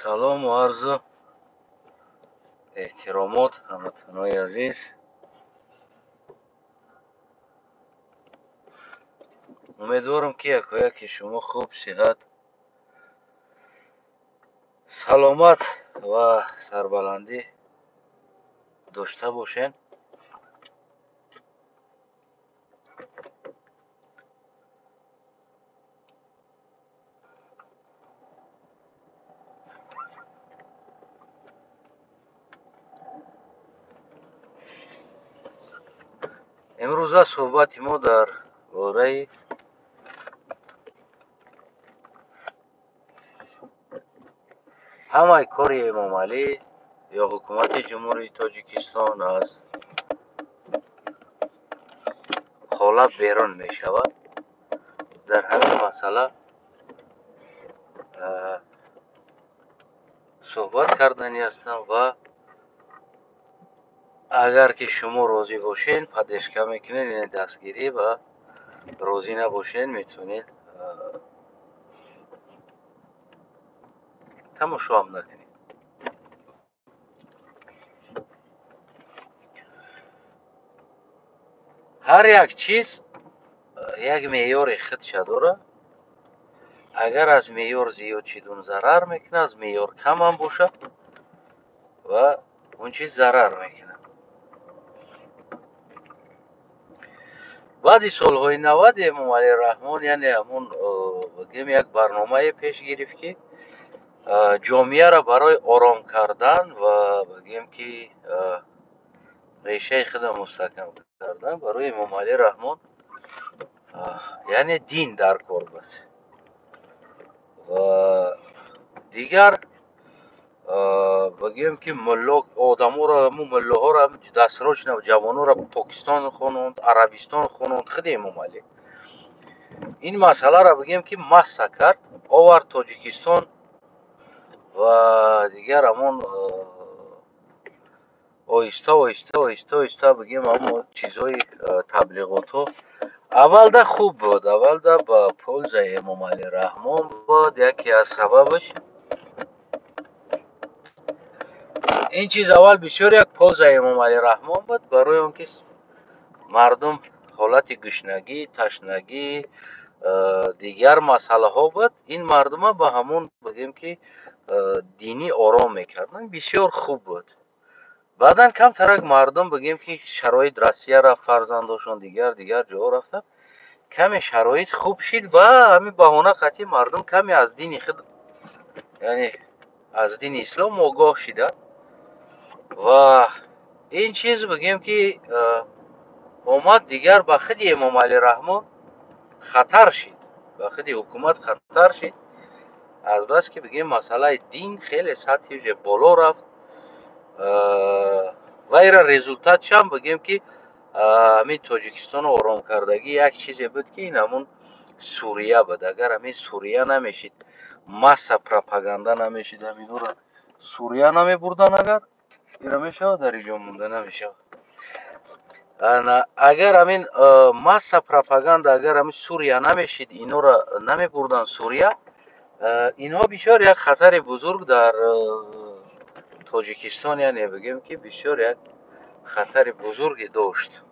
سلام و عرض احترامات هموطنای عزیز. امیدوارم که یکایک شما خوب، صحت، سلامت و سربلندی داشته باشین. امروزه صحبت ما در باره همه کاری امام علی یا حکومت جمهوری تاجیکستان از خالق بیرون می شود. در همین مسئله صحبت کردنی هستم و اگر که شما راضی باشین پدیشکا میکنین این دستگیری و راضی نباشین میتونین تماشا هم نکنین. هر یک چیز یک معیار خودش داره. اگر از معیار زیاد چیدون ضرر میکنه، از معیار کم هم باشه و اون چیز ضرر میکنه. بعد سالهای 90 امام علی رحمان یعنی همون بگیم یک برنامه پیش گرفت که جامعه را برای آرام کردن و بگیم که ریشه خود مستحکم کردن برای امام علی رحمان یعنی دین در کار بود و دیگر بگیم که ملاک آدمو را ملاها را دستراش نه جوانو را پاکستان خونوند، عربستان خونوند خود امام علی این مسئله را بگیم که مسح کرد، آورد تاجیکستان و دیگر همون آیسته بگیم همون چیزهای تبلیغات ها اول ده خوب بود. اول ده با پولز امام علی رحمان بود. یکی از سببش این چیز اول بسیار یک پولز امام علی رحمان بود برای اون که مردم حالت گشنگی، تشنگی، دیگر مسئله ها بود. این مردم ها با همون بگیم که دینی آرام میکردن، بسیار خوب بود. بعدن کم ترک مردم بگیم که شرایط روسیه را فرزنداشون دیگر جا رفتن، کمی شرایط خوب شد و همین بهانه خطی مردم کمی از دین خود یعنی از دین اسلام آگاه شده و این چیز بگیم که اومد دیگر به خود امام علی رحمان خطر شد، به خود حکومت خطر شد، از بس که بگیم مسئله دین خیلی سطحش بالا رفت و ایره رزولتات شم بگیم که همین تاجیکستان آرام کردگی یک چیزی بود که این همون سوریه بود. اگر همین سوریه نمیشید، مسا پروپاگاندا نمیشید، همین رو سوریه نمی بردن، اگر ایره میشه در اینجا مونده نمیشه. اگر همین مسا پروپاگاندا اگر همین سوریه نمیشید، اینو را نمی بردن سوریه، اینها بسیار یک خطر بزرگ در تاجیکستان یعنی بگیم که بسیار یک خطر بزرگی داشت.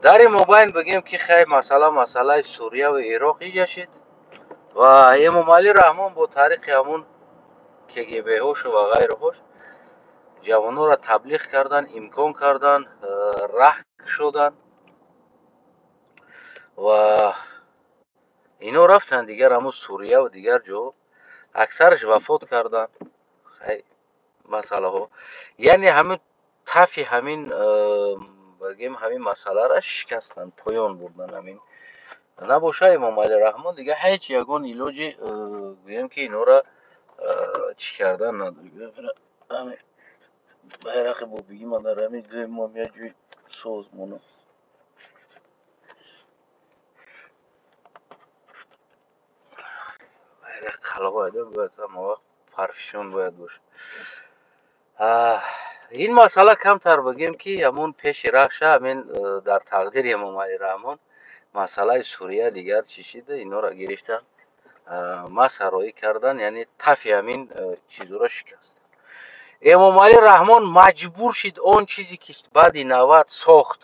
در این مبین بگیم که خیلی مسئله سوریه و عراق ایجاد شد و امام علی رحمان با طریق همون KGB هاش و غیره هاش جوانو را تبلیغ کردن، امکان کردن، رحک شدن و اینا رفتن دیگر همون سوریه و دیگر جا اکثرش وفات کردن. خیلی مسئله ها یعنی همین تفی همین بگیم همین مسئله را شکستن، پایان بردن. همین نباشه امام علی رحمان دیگه هیچ یگان علاجی بگیم که اینا را چی کردن نداره. همین بیرق با بگیم من در همین دوی امام یه جوی سازمانه بیرق خلقه باید هم وقت پرفشون باید باشه. این مسئله کمتر بگیم که همون پیش رخشه همین در تقدیر امام علی رحمان مسئله سوریه دیگر چی شده، اینا را گرفتن ما سرایی کردن، یعنی تفی همین چیزو را شکست. امام علی رحمان مجبور شد اون چیزی که بعد 90 ساخت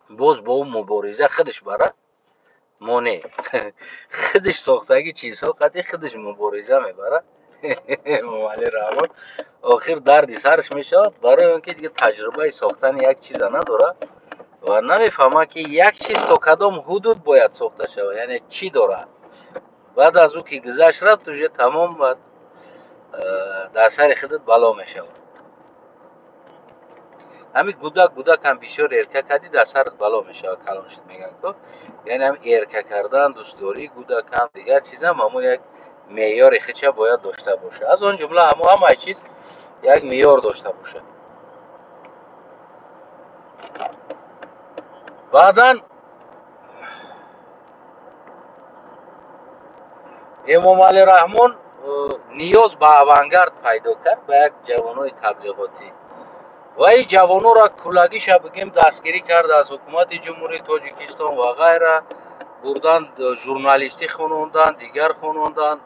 باز با اون مبارزه خودش برا مانع خودش ساختگی چیزها قطعی خودش مبارزه میبره. امام علی رحمان آخر دردی سرش میشود برای اینکه دیگه تجربه ساختن یک چیز نداره و نمیفهمه که یک چیز تا کدام حدود باید ساخته شود، یعنی چی داره. بعد از او که گذشت رفت توشه تمام بعد در سر خودت بلا میشود. همین گودک هم بسیار ارکه کردی در سرت بلا میشود کلانشت میگن که یعنی هم ارکه کردن دوستداری گودک هم دیگر چیز هم همون یک معیار خیچه باید داشته باشه. از آن جمله همه چیز یک معیار داشته باشه. بعدا امام علی رحمان نیاز به اونگارد پیدا کرد به یک جوانای تبلیغاتی و این جوانو را کلگیش بگیم دستگیری کرد از حکومت جمهوری تاجیکستان و غیره، بردن ژورنالیستی خونوندن، دیگر خونوندن،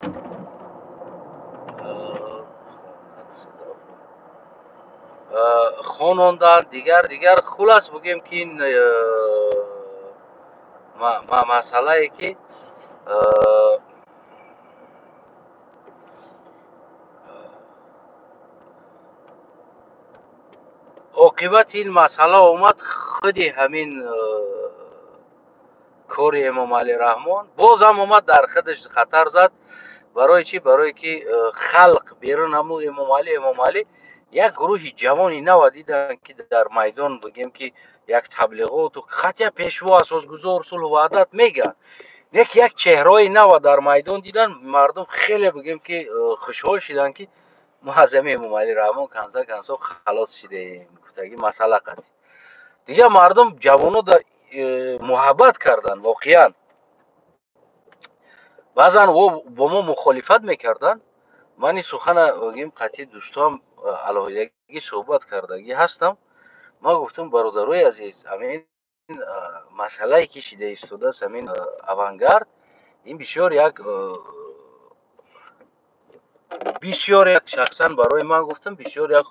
دیگر خلاص بگیم که این مسئله ای که عاقبت این مسئله اومد خودی همین کار امام علی رحمان باز هم اومد در خودش خطر زد. برای چی؟ برای که خلق بیرون همو امام علی یک گروه جوانی نو دیدن که در میدان بگیم که یک تبلیغات و خطی پیشوا اساسگزار صلح و وحدت میگن، یک چهره نو در میدان دیدن، مردم خیلی بگیم که خوشحال شدن که معظم امام علی رحمان کنسا خلاص شده گفتگی مسئله قضیه دیگه. مردم جوانو دا محبت کردن واقعا. بعضا با ما مخالفت میکردن. من این سخن بگیم قطعی دوستام علاوه‌گی صحبت کردگی هستم. ما گفتم برادرای عزیز همین مسئله که شده ایستاده است همین اونگارد این بسیار یک شخصا برای من گفتم بسیار یک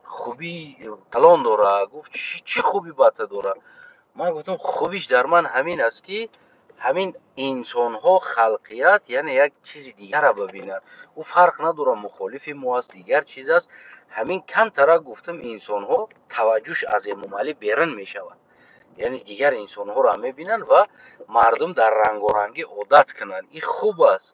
خوبی کلان داره. گفت چی خوبی باته داره؟ من گفتم خوبیش در من همین است که همین انسان ها خلقیت یعنی یک چیز دیگر را ببینن. او فرق نداره مخالف ما است دیگر چیز است. همین کم ترک گفتم انسان ها توجهش از امام علی بیرون می شود، یعنی دیگر انسان ها را می بینن و مردم در رنگ و رنگی عادت کنن. این خوب است.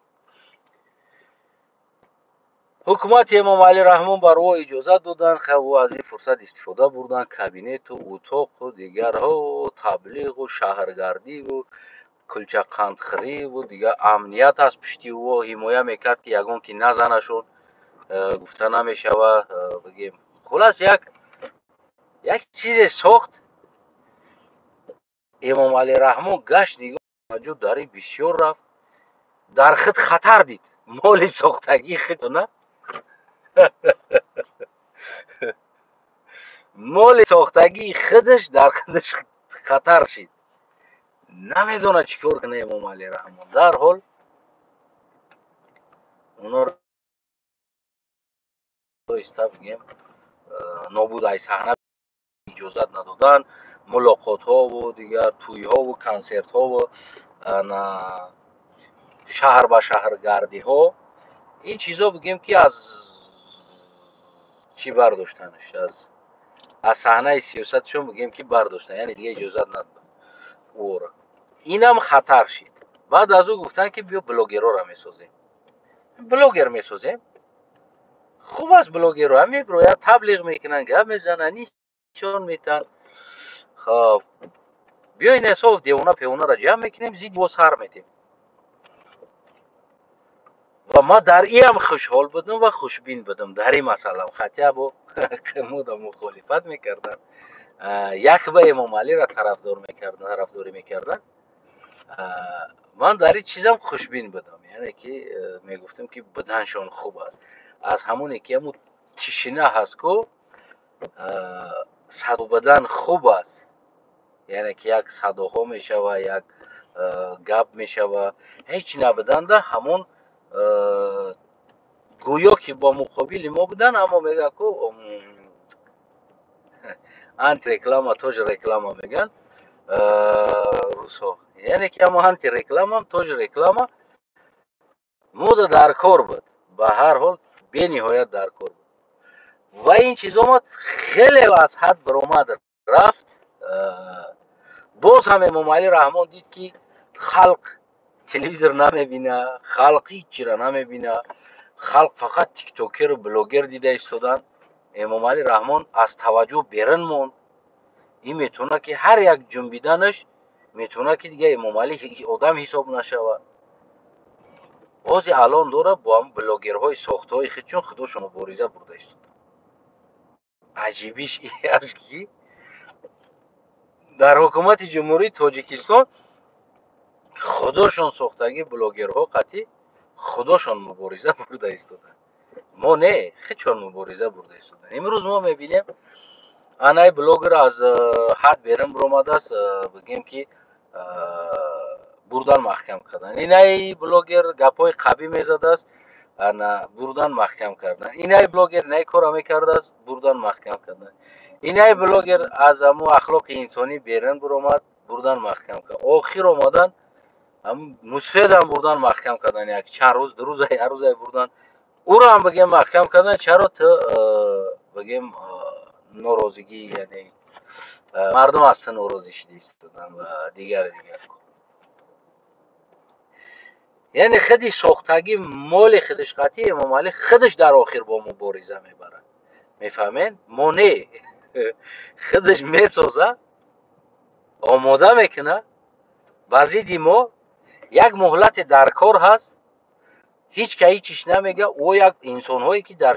حکومت امام علی رحمان بر او اجازه دادن خب او از این فرصت استفاده بردن کابینت و اتاق و دیگرها و تبلیغ و شهرگردی و کلچه قندخری و دیگه امنیت از پشتی او حمایه میکرد که یگان که نزنه شد گفته نمیشود بگیم. خلاص یک چیز ساخت. امام علی رحمان گشت نگاه موجود داری بسیار رفت در خود خطر دید. مال ساختگی خود نه مال ساختگی خودش در خودش خطر شد. نمیدونه چیکار کنه امام علی رحمان. در حال اونا رو بگیم نابود ای صحنه اجازت ندادن. ملاقات ها و دیگر توی ها و کنسرت ها و شهر به شهر گردی ها این چیزا بگیم که از چی برداشتنش از صحنه سیاستشون بگیم که برداشتن، یعنی دیگه اجازت ندادن او را. اینم خطر شد. بعد از او گفتن که بیا بلاگرها را میسازیم. بلاگر میسازیم. خوب است بلاگر هم میبروید تبلیغ میکنن گپ میزنن نشان میتن. خب بیاین حساب دیوانه پیوانه را جمع میکنیم زید و سر میتیم و ما در این هم خوشحال بودم و خوشبین بودم در این مسئله. خطیه با قمود مخالفت میکردن یک به امام علی را طرفداری میکردن. من در این چیزم خوشبین بودم، یعنی که میگفتم که بدنشان خوب است. از همونی که همون تشنه هست که صد بدن خوب است، یعنی که یک صداها میشه و یک гап мешава, ҳеҷ набуданда ҳамон гӯё ки бо муқобили мо будан, аммо мега ку антиреклама тоҷ реклама меган русҳо. Яъне ки ҳамон антирекламам тоҷ реклама муда дар кор буд. Ба ҳар ҳол бениҳоят дар кор буд. ва ин чизомат хеле аз ҳад баромад рафт. боз ҳам Эмомалӣ Раҳмон дид ки халқ телевизор намебина, халқ ҳеҷ чиро намебина, халқ фақат тиктокеру блогер дида истодан. Эмомалӣ Раҳмон аз таваҷҷӯҳ берун монд. ин метавона ки ҳар як ҷунбиданаш метавона ки дига Эмомалӣ одам ҳисоб нашава. бози алон дора бо ҳам блогерҳои сохтаҳои худшон худошон мубориза бурда истодан. аҷибиш ин аст ки дар ҳукумати ҷумҳурии Тоҷикистон худошон сохтаги блогерҳо қатъӣ худошон мубориза бурда истодан. мо не, худшон мубориза бурда истодан. имрӯз мо мебинем анай блогер аз ҳад берун биромадааст, бигем ки бурдан маҳкам кардан. инай блогер гапҳои қабӣ мезадааст, ана бурдан маҳкам кардан. инай блогер инай кора мекардааст, бурдан маҳкам кардан. инай блогер аз ҳамун ахлоқи инсонӣ берун биромад, бурдан маҳкам кардан. охир омадан мусфедам бурдан маҳкам кардан. як чанд рӯз, ду рӯза, як рӯза бурдан ӯро ҳам бигем маҳкам кардан. чаро ту бигем норозигӣ, яъне мардум аз ту норозӣ шуда истодан ва дигар. яъне худи сохтаги моли худаш қатъӣ Эмомалӣ худаш дар охир бо мубориза мебарад. мефаҳмед? мо не. худаш месоза, омода мекуна, ба зидди мо як муҳлате дар кор ҳаст, ҳеҷ ка ҳеҷиш намега. о як инсонҳое ки дар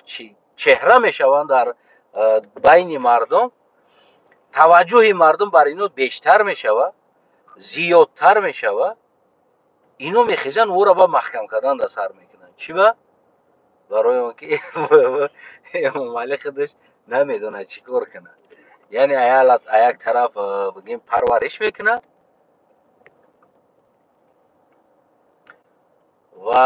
чеҳра мешаванд дар байни мардум, таваҷҷӯҳи мардум бар ино бештар мешава, зиёдтар мешава. ино мехезан ӯро ба маҳкам кардан да сар мекунанд. чӣ ба? барои он ки Эмомалӣ худаш намедонад чӣ кор кунад. яъне як тараф бигем парвариш мекунад ва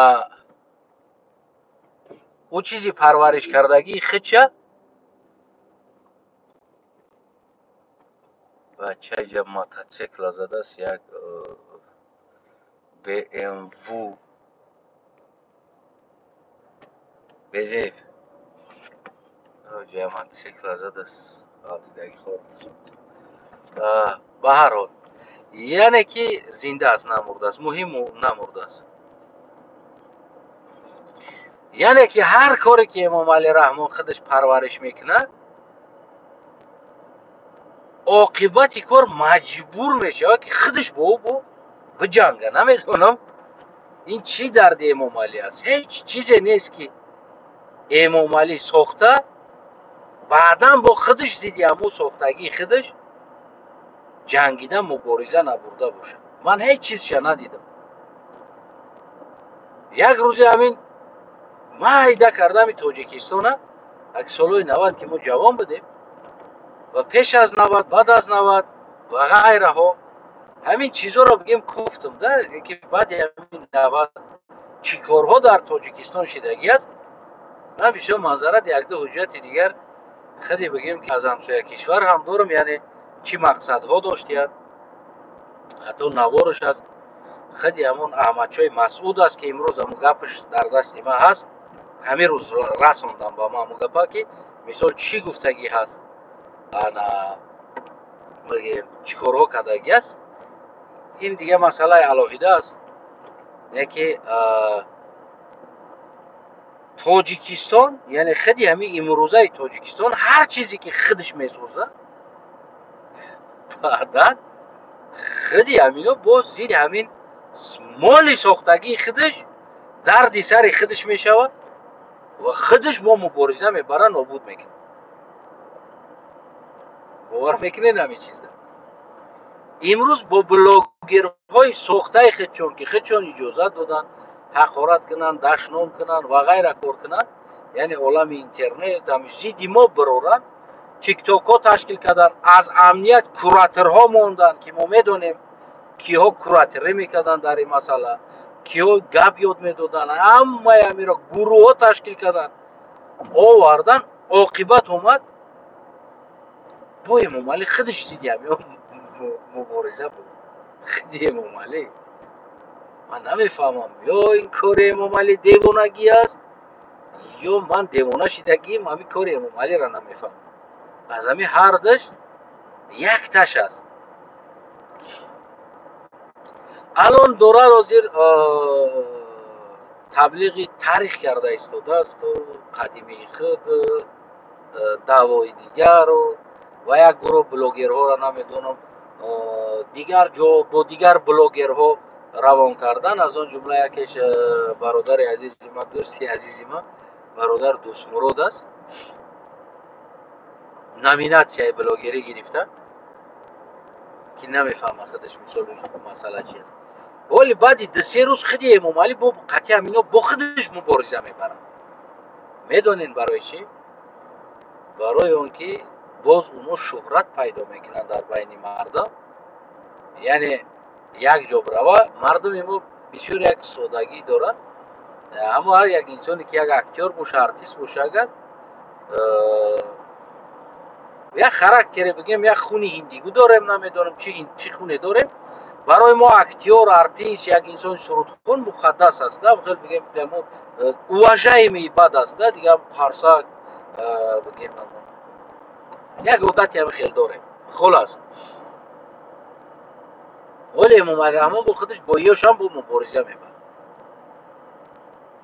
ӯ чизи парвариш кардагии худша бача ҷаб мототсикл задааст, як BMW безев ҷаб мототсикл задааст. ба ҳар ҳол яъне ки зинда аст, намурдааст. муҳиму намурдааст. яъне ки ҳар коре ки Эмомалӣ Раҳмон худаш парвариш мекунад, оқибати кор маҷбур мешавад ки худаш бо ӯ биҷанга. намедонам ин чӣ дарди Эмомалӣ аст. ҳеҷ чизе нест ки Эмомалӣ сохта баъдан бо худаш зидди ҳамун сохтагии худаш ҷангида мубориза набурда бошад. ман ҳеҷ чизша надидам. як рӯзе ҳамин майда кардами Тоҷикистона, як солҳои 90 ки мо ҷавон будем ва пеш аз 90, баъд аз 90 ва ғайраҳо, ҳамин чизоро бигем гуфтум да, ки баъди ҳамин 90 чӣ корҳо дар Тоҷикистон шудагӣ аст. ман бисёр манзарат як-ду ҳуҷҷати дигар худи бигем ки аз ҳамсоя кишвар ҳам дорам, яъне чӣ мақсадҳо доштияд. ҳатто наворуш аст. худи ҳамон Аҳмадшоҳи Масъуд аст ки имрӯз ҳамун гапаш дар дасти ман ҳаст. ҳамин рӯз расондам ба ман ҳамун гапа ки мисол чӣ гуфтагӣ ҳаст, ана бигем чӣ корҳо кардагӣ аст. ин дига масъалаи алоҳида аст. яке Тоҷикистон, яъне худи ҳамин имрӯзаи Тоҷикистон ҳар чизе ки худаш месоза, баъдан худи ҳамино боз зидди ҳамин моли сохтагии худаш дарди сари худаш мешавад ва худаш бо мубориза мебарад, нобуд мекунад. бовар мекунед ҳамин чизда? имрӯз бо блогерҳои сохтаи худшон ки худшон иҷозат доданд ҳақорат кунанд, дашном кунанд ва ғайра кор кунанд, яъне олами интернет ҳамин зидди мо бароранд, тиктокҳо ташкил карданд, аз амният кураторҳо монданд ки мо медонем کیها کوراتری میکردن در این مسئله، کیها گپ یاد میدادن، همه امیرا گروه ها تشکیل کردن آوردن. عاقبت اومد با امام علی خودش دیدی همین مبارزه بود. خودی امام علی من نمیفهمم یا این کار امام علی دیوانگی است یا من دیوانه شدگیم. همین کار امام علی را نمیفهمم. از همین هر دشت یک تش است. الان دوران وزیر تبلیغی تاریخ کرده ایستاده است و قدیمی خود دعوای دیگر و یک گروه بلوگرها را نمیدونم دیگر جو با دیگر بلوگرها روان کردن. از آن جمله یکیش برادر عزیز ما، دوستی عزیز ما، برادر دوست مراد است. نامیناسیای بلوگری گرفته که نمیفهمه خودش مسئله چی است. ولی بعدی دو سه روز خیلی امام علی با قطعی همینا با خودش مبارزه میبرن. میدونین برای چی؟ برای اون که باز اونو شهرت پیدا میکنن در بین مردم. یعنی یک جا بروا مردم ایمو بسیار یک سادگی دارن. اما هر یک انسانی که یک اکتور باشه، ارتیست باشه، اگر یک خراکتری بگیم یک خونی هندیگو داریم، نمیدونم چی خونه داریم. برای ما اکتور، ارتیست، یک انسان سرودخون مقدس است. خیلی بگیم واژه می بد است دیگه. هرسا بگیم یک عادتی هم خیلی داریم. خلاص ولی امام علی رحمان با خودش با یوش هم با مبارزه میبرد.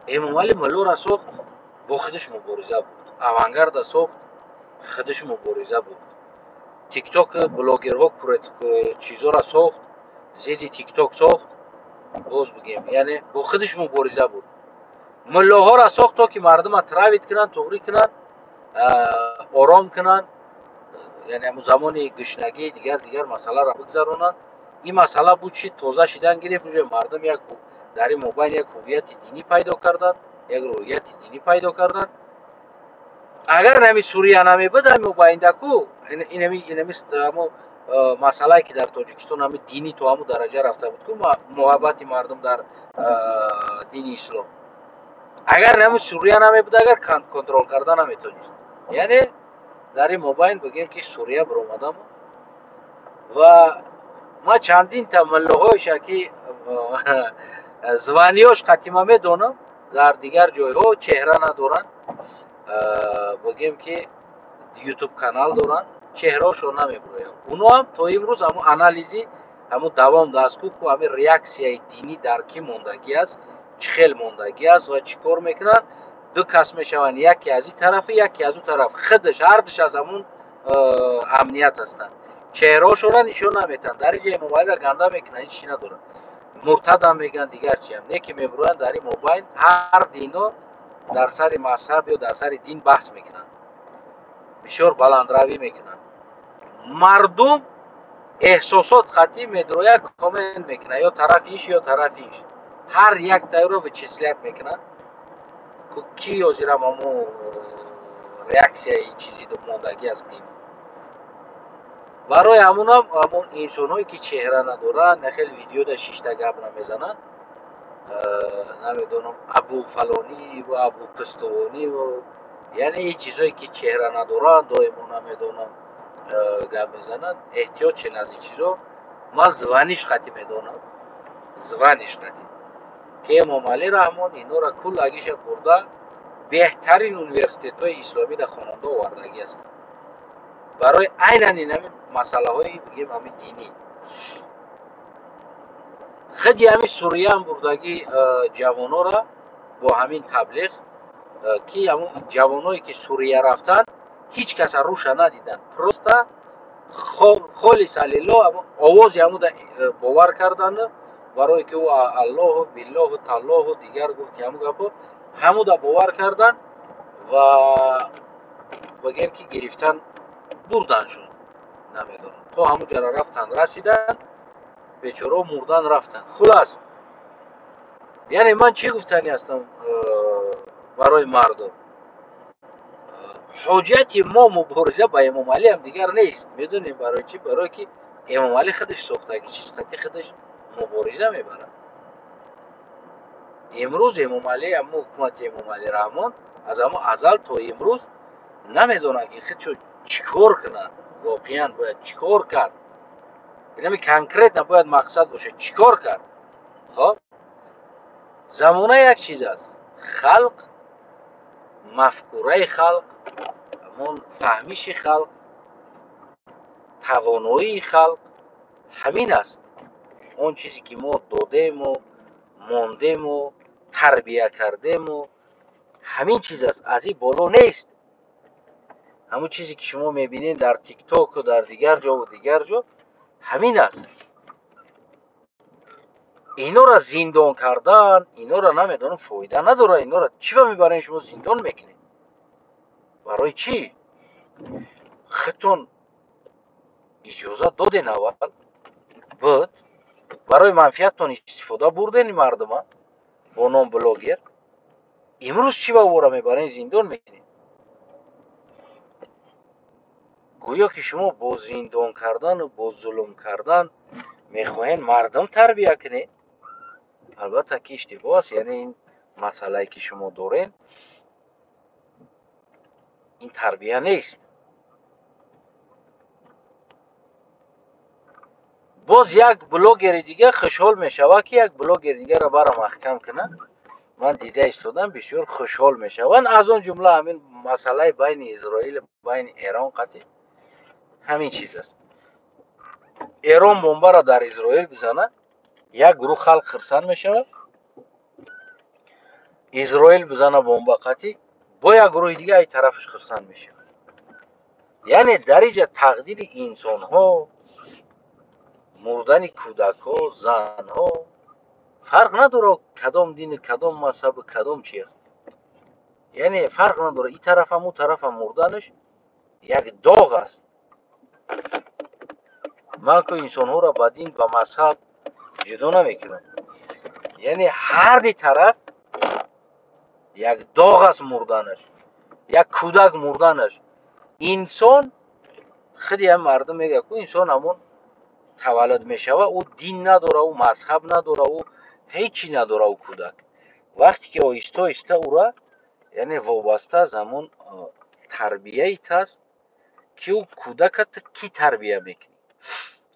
امام علی ملو را ساخت با خودش مبارزه بود. اوانگارد ساخت خودش مبارزه بود. تیک توک بلوگرها چیزا را ساخت، زیدی تیک توک ساخت. باز بگیم یعنی با خودش مبارزه بود. ملاها را ساخت تا که مردم را تراوید کنن، توری کنن، آرام کنن. یعنی همون زمان گشنگی دیگر مسئله را بگذرونن. این مسئله بود چی تازه شدن گرفت. مردم یک در این موبایل یک هویت دینی پیدا کردن، یک رویت دینی پیدا کردن. اگر نمی سوریه نمی بود همین موبایل دکو این همو مسئله که در تاجیکستان همین دینی تو همو درجه رفته بود که محبت مردم در دین اسلام. اگر نمی سوریه نمی بود، اگر کنترل کردن نمیتونست. یعنی در این موبایل بگیم که سوریه برآمدم و ما چندین تا مله‌های شکی زبانیاش قطیمه میدونم در دیگر جایها چهره ندارن. بگیم که یوتیوب کانال دارن، چهرهشون نمیبرویم. اونو هم تا امروز همون انالیزی همون دوام دست کو که همین ریاکسیای دینی در کی موندگی است، چه خیل موندگی است و چی کار میکنن. دو کس میشون، یکی از این طرف یکی از اون طرف. خودش هردش از همون امنیت هستن. چهرهشون را نشون نمیتن. در اینجا موبایل را گنده میکنن، هیچ چی ندارن. مرتد هم میگن دیگر چی هم نه که میبروین. در این موبایل هر دینو در سر مذهب یا در سر دین بحث میکنن، بسیار بلندروی میکنن. مردم احساسات خطی میدروید کامنت میکنن، یا طرفیش یا طرفیش. هر یک تایی رو به چسلیت میکنن که کی یا زیرم همون ریاکسیه ای چیزی دو موندگی است دین. برای همون هم همون انسان هایی که چهره ندارن نخیل ویدیو در شیشته گب نمیزنن. نمیدونم ابو فلانی و ابو پستوانی و یعنی این چیزایی که چهره ندارن دائما نمیدونم گپ میزنن. احتیاط چین از این چیزا. من زبانیش خطی میدونم، زبانیش خطی که امام علی رحمان اینو را کل اگیش برده بهترین یونیورسیتیت های اسلامی در خواننده آوردگی است برای عیناً این همین مسئله های بگیم همین دینی. خیلی همین سوریه هم بردگی جوانو را با همین تبلیغ که همون جوانایی که سوریه رفتن هیچ کس روش ندیدن. پروستا خالص الله آوازی همون باور کردن برای که او الله و بالله و تالله و دیگر گفت همون گفت همون باور کردن و بگیم که گرفتن بردنشون. نمیدونم تو همون جرا رفتن رسیدن بیچاره مردن رفتن. خلاص یعنی من چی گفتنی هستم برای مردم؟ حجت ما مبارزه با امام علی هم دیگر نیست. میدونیم برای چی؟ برای که امام علی خودش سوختگی چیز خطی خودش مبارزه میبره. امروز امام علی اما حکومت امام علی رحمان از اما ازل تا امروز نمیدونه که خودشو چیکار کنه، واقعا باید چیکار کرد، اینمی کنکریت نباید مقصد باشه چیکار کرد. خب زمانه یک چیز است، خلق، مفکوره خلق، همون فهمیش خلق، توانایی خلق همین است. اون چیزی که ما دادیم و ماندیم و تربیه کردیم و همین چیز است، از این بالا نیست. همون چیزی که شما میبینید در تیک تاک و در دیگر جا و دیگر جا همین است. اینا را زندان کردن، اینا را نمیدونم فایده نداره. اینا را چی میبرین شما زندان میکنید؟ برای چی؟ خودتون اجازه دادین اول بود برای منفعتتون استفاده بردین مردم ها با نام بلاگر. امروز چی با را میبرین زندان میکنید؟ گویا که شما با زندان کردن و با ظلم کردن میخواین مردم تربیه کنید. البته که اشتباه است. یعنی این مسئله که شما دارین این تربیه نیست. باز یک بلاگر دیگه خوشحال میشود که یک بلاگر دیگه را برام محکم کنه. من دیده ایستادم بسیار خوشحال میشوند. از اون جمله همین مسئله بین اسرائیل بین ایران قطعی همین چیز است. ایران بمب را در اسرائیل بزنه، یک گروه خلق خرسند میشود. اسرائیل بزنه بمب قطعی با یک گروه دیگه ای طرفش خرسند میشه. یعنی درجه تقدیر انسان ها، مردن کودک ها، زن ها فرق نداره کدام دین، کدام مذهب، کدام چی است. یعنی فرق نداره این طرف هم اون طرف هم مردنش یک داغ است. من که انسان ها را به دین و مذهب جدا نمیکنم. یعنی هر دی طرف یک داغ است مردنش، یک کودک مردنش. انسان خیلی هم مردم میگه که انسان همون تولد میشوه او دین نداره، او مذهب نداره، او هیچی نداره. او کودک وقتی که آیسته آیسته او را یعنی وابسته از همون تربیه ایت است که او کودکت کی تربیه میکنی؟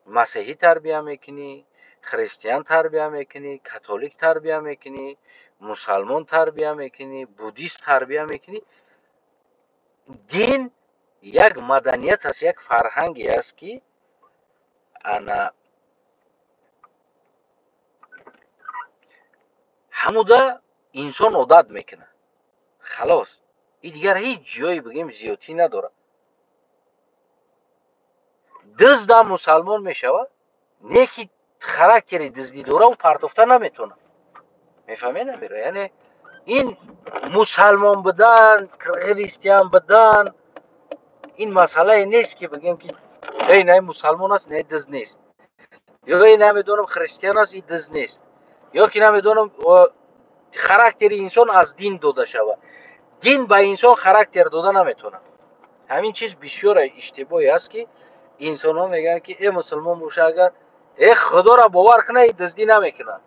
مسیحی تربیه میکنی، خریستیان تربیه میکنی، کاتولیک تربیه میکنی، مسلمان تربیه میکنی، بودیست تربیه میکنی. دین یک مدنیت است، یک فرهنگی است که انا هموده انسان عادت میکنه. خلاص این دیگر هیچ جایی بگیم زیادی نداره. دزد هم مسلمان میشود، نیکی خراکتری دزدی داره و پرتفته نمیتونه. میفهمی نمیره؟ یعنی این مسلمان بدن کریستیان بدن این مسئله نیست که بگیم که این مسلمان است نه دزد نیست، یا این نمیدونم خریستیان است این دزد نیست، یا که نمیدونم خراکتر انسان از دین داده شود. دین به انسان خراکتر داده نمیتونه. همین چیز بسیار اشتباهی است که انسان ها میگن که ای مسلمان باشه اگر ای خدا را باور کنه ای دزدی نمیکنه.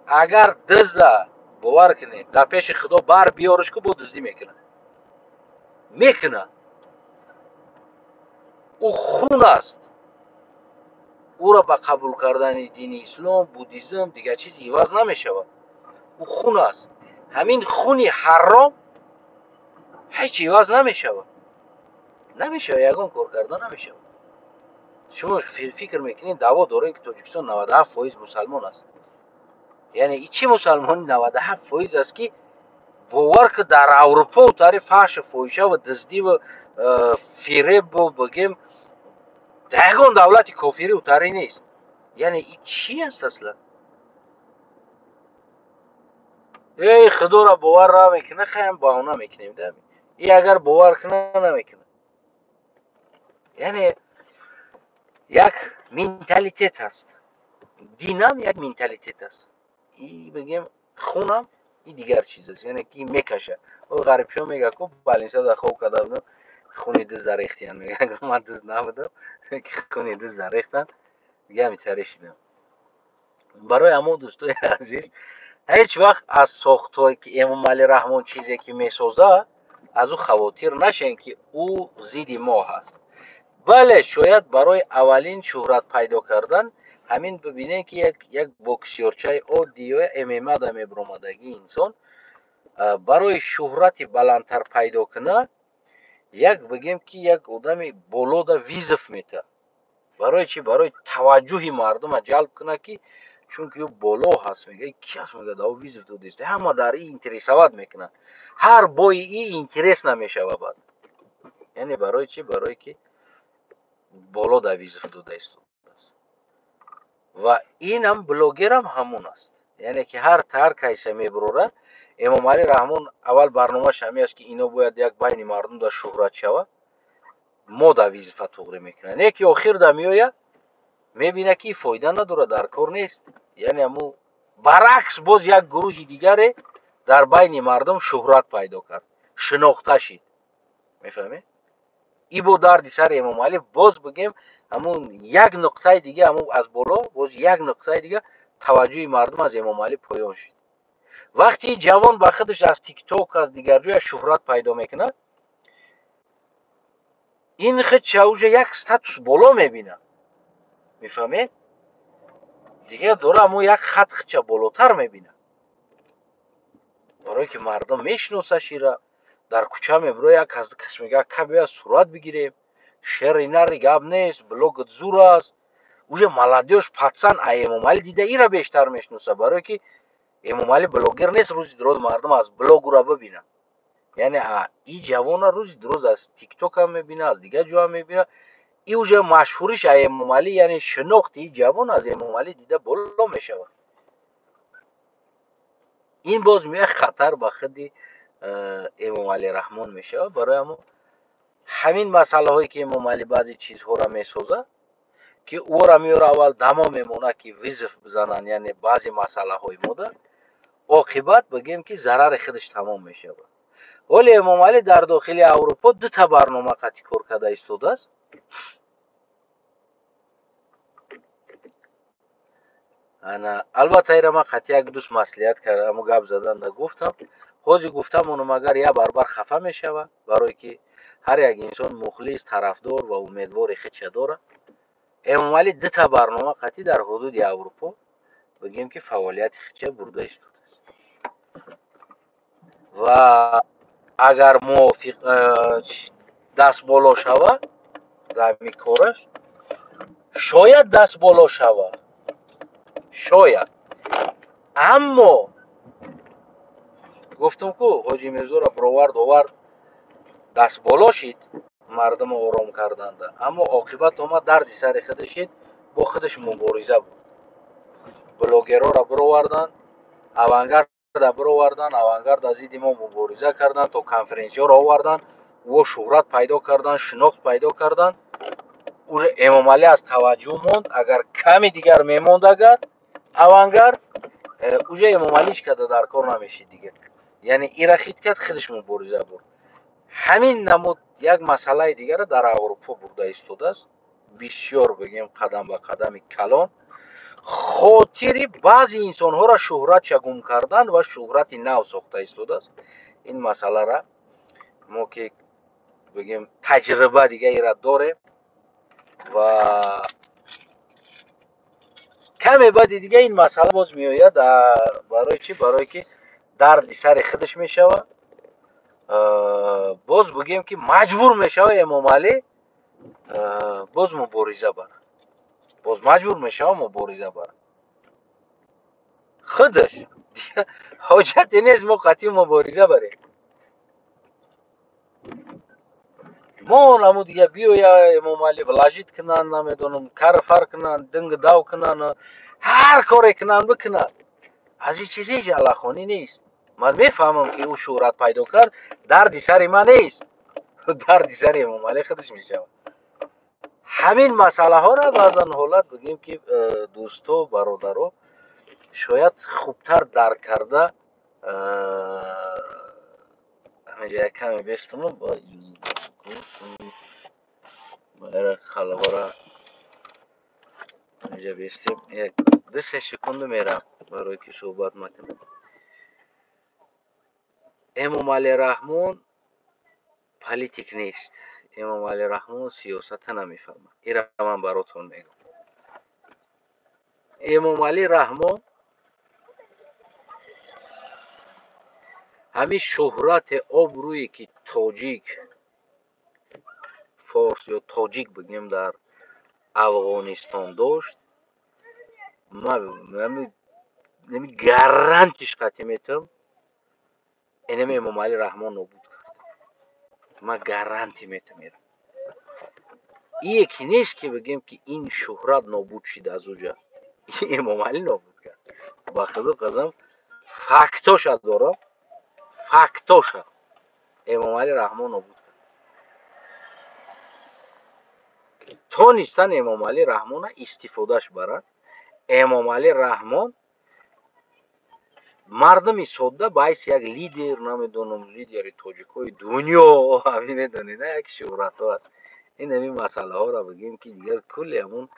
اگر دزد باور کنه در پیش خدا بر بیارش که با دزدی میکنه. او خون است. او را به قبول کردن دین اسلام، بودیزم دیگه چیز عوض نمیشود. او خون است. همین خونی حرام هیچ عوض نمیشود. نمیشه یگان کار کردن نمیشه. شما فکر میکنید دعوا داره که تاجیکستان 97% مسلمان است. یعنی این چی مسلمان 97% است که باور که در اروپا و تاریخ فحش فحیشه و دزدی و فریب و بگیم دهگان دولت کافری و تاریخ نیست. یعنی این چی است اصلا؟ ای خدا را باور را میکنه خیلی بهانه میکنیم دمی. این اگر باور کنه نمیکنه. یعنی یک منتالیتت هست. دینم یک منتالیتت است. این بگیم خونم این دیگر چیز است. یعنی کی میکشه. او غریب شو میگه که بالینسا در خواب کردم خونی دز در ریختیان میگه من دز نبودم که خونی دز در ریختن دیگه همینطوری شدم. برای همون دوستای عزیز هیچ وقت از ساختایی که امام علی رحمان چیزی که میسازه از او خواطر نشین که او ضد ما هست. بله شاید برای اولین شهرت پیدا کردن همین ببینین که یک بوکسورچای عادی و ام در میبرامدگی انسان برای شهرت بلندتر پیدا کنه یک بگیم که یک آدم بالا دا ویزف میته. برای چی؟ برای توجه مردم جلب کنه که چون که بالا هست میگه کی هست میگه دا ویزف تو دیسته همه در این اینترسوات میکنن هر بای این اینترس نمیشه بعد. یعنی برای چی؟ برای که بالا دا ویزف تو دیسته و این هم بلوگر هم همون است. یعنی که هر کیسه میبروره امام علی رحمان اول برنامه شمی است که اینا باید یک بین مردم دا شهرت شوه ما دا ویزفه توغری میکنن یکی آخر دا میویه میبینه که فایده نداره در کار نیست. یعنی همون برعکس باز یک گروه دیگره در بین مردم شهرت پیدا کرد شناخته شید. میفهمی؟ ای با درد سر امام علی باز بگیم همون یک نقطه دیگه همون از بالا باز یک نقطه دیگه توجه مردم از امام علی پایان شد. وقتی جوان با خودش از تیک توک از دیگر جای شهرت پیدا میکنه این خود چاوج یک ستاتوس بالا میبینه. میفهمی؟ دیگه داره همون یک خط خچه بالاتر میبینه برای که مردم میشناسه را در کوچه میبره یک کس میگه که بیا صورت بگیریم شر اینا گپ نیست بلوگت زور است اوجه ملادیوش پاتسان امام علی دیده ای را بیشتر میشناسه برای که امام علی بلوگر نیست روزی دروز مردم از بلوگ را ببینه. یعنی این جوان روزی دروز از تیک توک هم میبینه از دیگه جا هم میبینه ای اوجه مشهوریش امام علی یعنی شناخت این جوان از امام علی دیده بالا میشه. این باز میگه خطر با خودی امام علی رحمان میشه. برای همین مسئله هایی که امام علی بعضی چیزها را میسازه که او را میاره اول دما میمونه که ویزف بزنن یعنی بعضی مسئله های مده عاقبت بگیم که ضرر خودش تمام میشه. ولی امام علی در داخل اروپا دو تا برنامه قطعی کار کرده ایستاده است. انا البته ایرا ما قطعی یک دوست مصلحت کرده اما گپ زدن دا گفتم خوزی گفتم اونو مگر یه برابر خفه میشوه برای که هر یک انسان مخلص طرفدار و امیدوار خودش داره. امام علی دو تا برنامه قطعی در حدود اروپا بگیم که فعالیت خودش برده است و اگر موافق دست بالا شوه در میکارش شاید دست بالا شوه شاید اما گفتم کو حاجی میرزا را برآورد آورد دست بالا شید مردم آرام کردند اما عاقبت آمد دردی سر خودش شد با خودش مبارزه بود. بلوگرها را برآوردن اوانگرد را برآوردن اوانگرد از این ما مبارزه کردن تا کنفرانسی ها را آوردن و شهرت پیدا کردن شناخت پیدا کردن. او امام علی از توجه موند اگر کمی دیگر میموند اگر اوانگرد اوجه امام علیش کرده در کار نمیشید دیگه. یعنی این را خید کرد خودش مبارزه بود. همین نمود یک مسئله دیگر در اروپا برده ایستاده است بسیار بگیم قدم به قدم کلان خاطری بعضی انسان ها را شهرت شگون کردن و شهرت نو ساخته ایستاده است. این مسئله را ما که بگیم تجربه دیگه ای را داره و کمی بعد دیگه این مسئله باز میآید برای چی؟ برای که درد سر خودش میشوه باز بگیم که مجبور میشوه امام علی باز مبارزه بره باز مجبور میشوه مبارزه بره خودش حاجت نیست ما قطعی مبارزه بریم ما نمو دیگه بیو یا امام علی بلاجید کنن نمیدونم کار فرق کنن دنگ داو کنن هر کاری کنن بکنن از این چیزی جلاخانی نیست. من میفهمم که او شهرت پیدا کرد دردی سر من نیست دردی سر امام علی خودش میشه. همین مسئله ها را بعضا حالت بگیم که دوستو برادرو شاید خوبتر درک کرده همینجا کمی بستم با این خلوه را اینجا بیستیم. یک 2 سکند میرم برای که صحبت میکنم. امام علی رحمان پلیتیک نیست. امام علی رحمان سیاست نمیفهمه. این را من براتون میگم. امام علی رحمان همین شهرت آبرویی که تاجیک فارس یا تاجیک بگیم در افغانستان داشت، من گارانتیش قطعی میتونم اینم امام علی رحمان نابود کرد. من گارانتی میتونم. این یکی نیست که بگیم که این شهرت نابود شد از اونجا. امام علی نابود کرد. با خدا قسم فکتاش دارم. فکتاش امام علی رحمان نابود کرد. تا نیستن امام علی رحمان استفادهش برن. امام علی رحمان مردمی ساده باعث یک لیدر نمیدونم لیدر تاجیکای دنیا همین میدونید یک شهرت ها هست. این مسئله ها را بگیم که دیگر کلی همون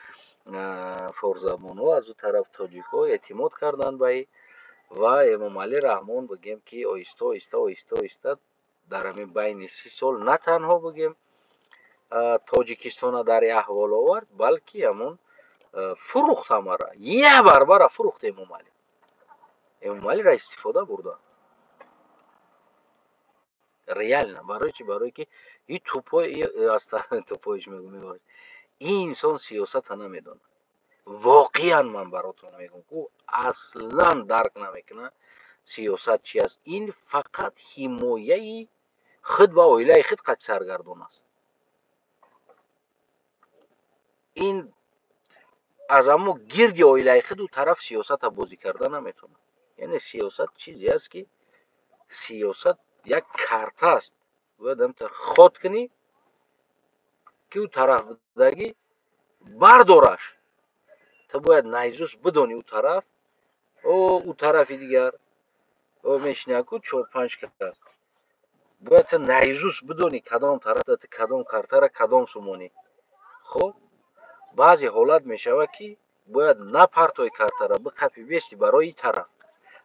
فرزمان ها از اون طرف تاجیک ها اعتماد کردن به و امام علی رحمان بگیم که آیسته آیسته آیسته آیسته در همین بین 30 سال نه تنها بگیم تاجیکستان در احوال آورد بلکه همون فروخت همه را یه برابر فروخت امام علی. امام علی را استفاده بردن ریال نه. برای چی؟ برای که این توپای اصلا توپایش میگم این انسان سیاست نمیدونه. واقعا من براتون میگم که اصلا درک نمیکنه سیاست چی است. این فقط حمایه خود و اویله خود قد سرگردان است. این از اما گرد اویله خود و طرف سیاست بازی کرده نمیتونه. یعنی سیاست چیزی است که سیاست یک کارت است باید هم خود کنی که او طرف بدگی بردارش. تو باید نیزوس بدونی او طرف او طرفی دیگر او میشنه که 4-5 کس باید تو نیزوس بدونی کدام طرف داد کدام کارت را کدام سمونی. خب بعضی حالت میشوه که باید نه پرتای کارت را بخفی بیستی برای این طرف.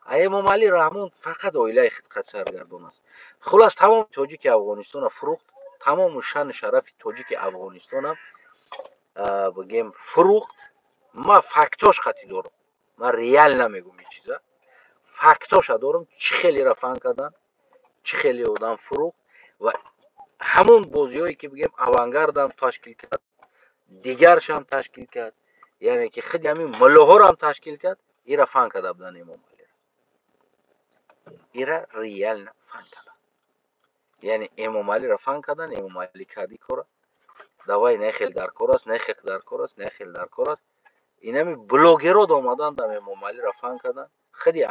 امام علی رحمان فقط اویله خدمت سرگردان است. خلاص تمام تاجیک افغانستان فروخت. تمام شان شرف تاجیک افغانستان هم بگیم فروخت. ما فکتاش خطی دارم. من ریال نمیگم این چیزا. فکتاش دارم. چه خیلی رفان کردن، چه خیلی آدم فروخت و همون بازیایی که بگیم اونگارد هم تشکیل کرد، دیگرش هم تشکیل کرد، یعنی که خود همین ملاها رو هم تشکیل کرد. این رفان کرده بودن امام علی. این ریال نه فن کردن. یعنی امام علی رفان کردن. امام علی کردی کارا دوای نه خیلی در کار است، نه خیلی در کار است، نه خیلی در کار است. این همی بلوگرها آمدن در امام علی رفان کردن. خیلی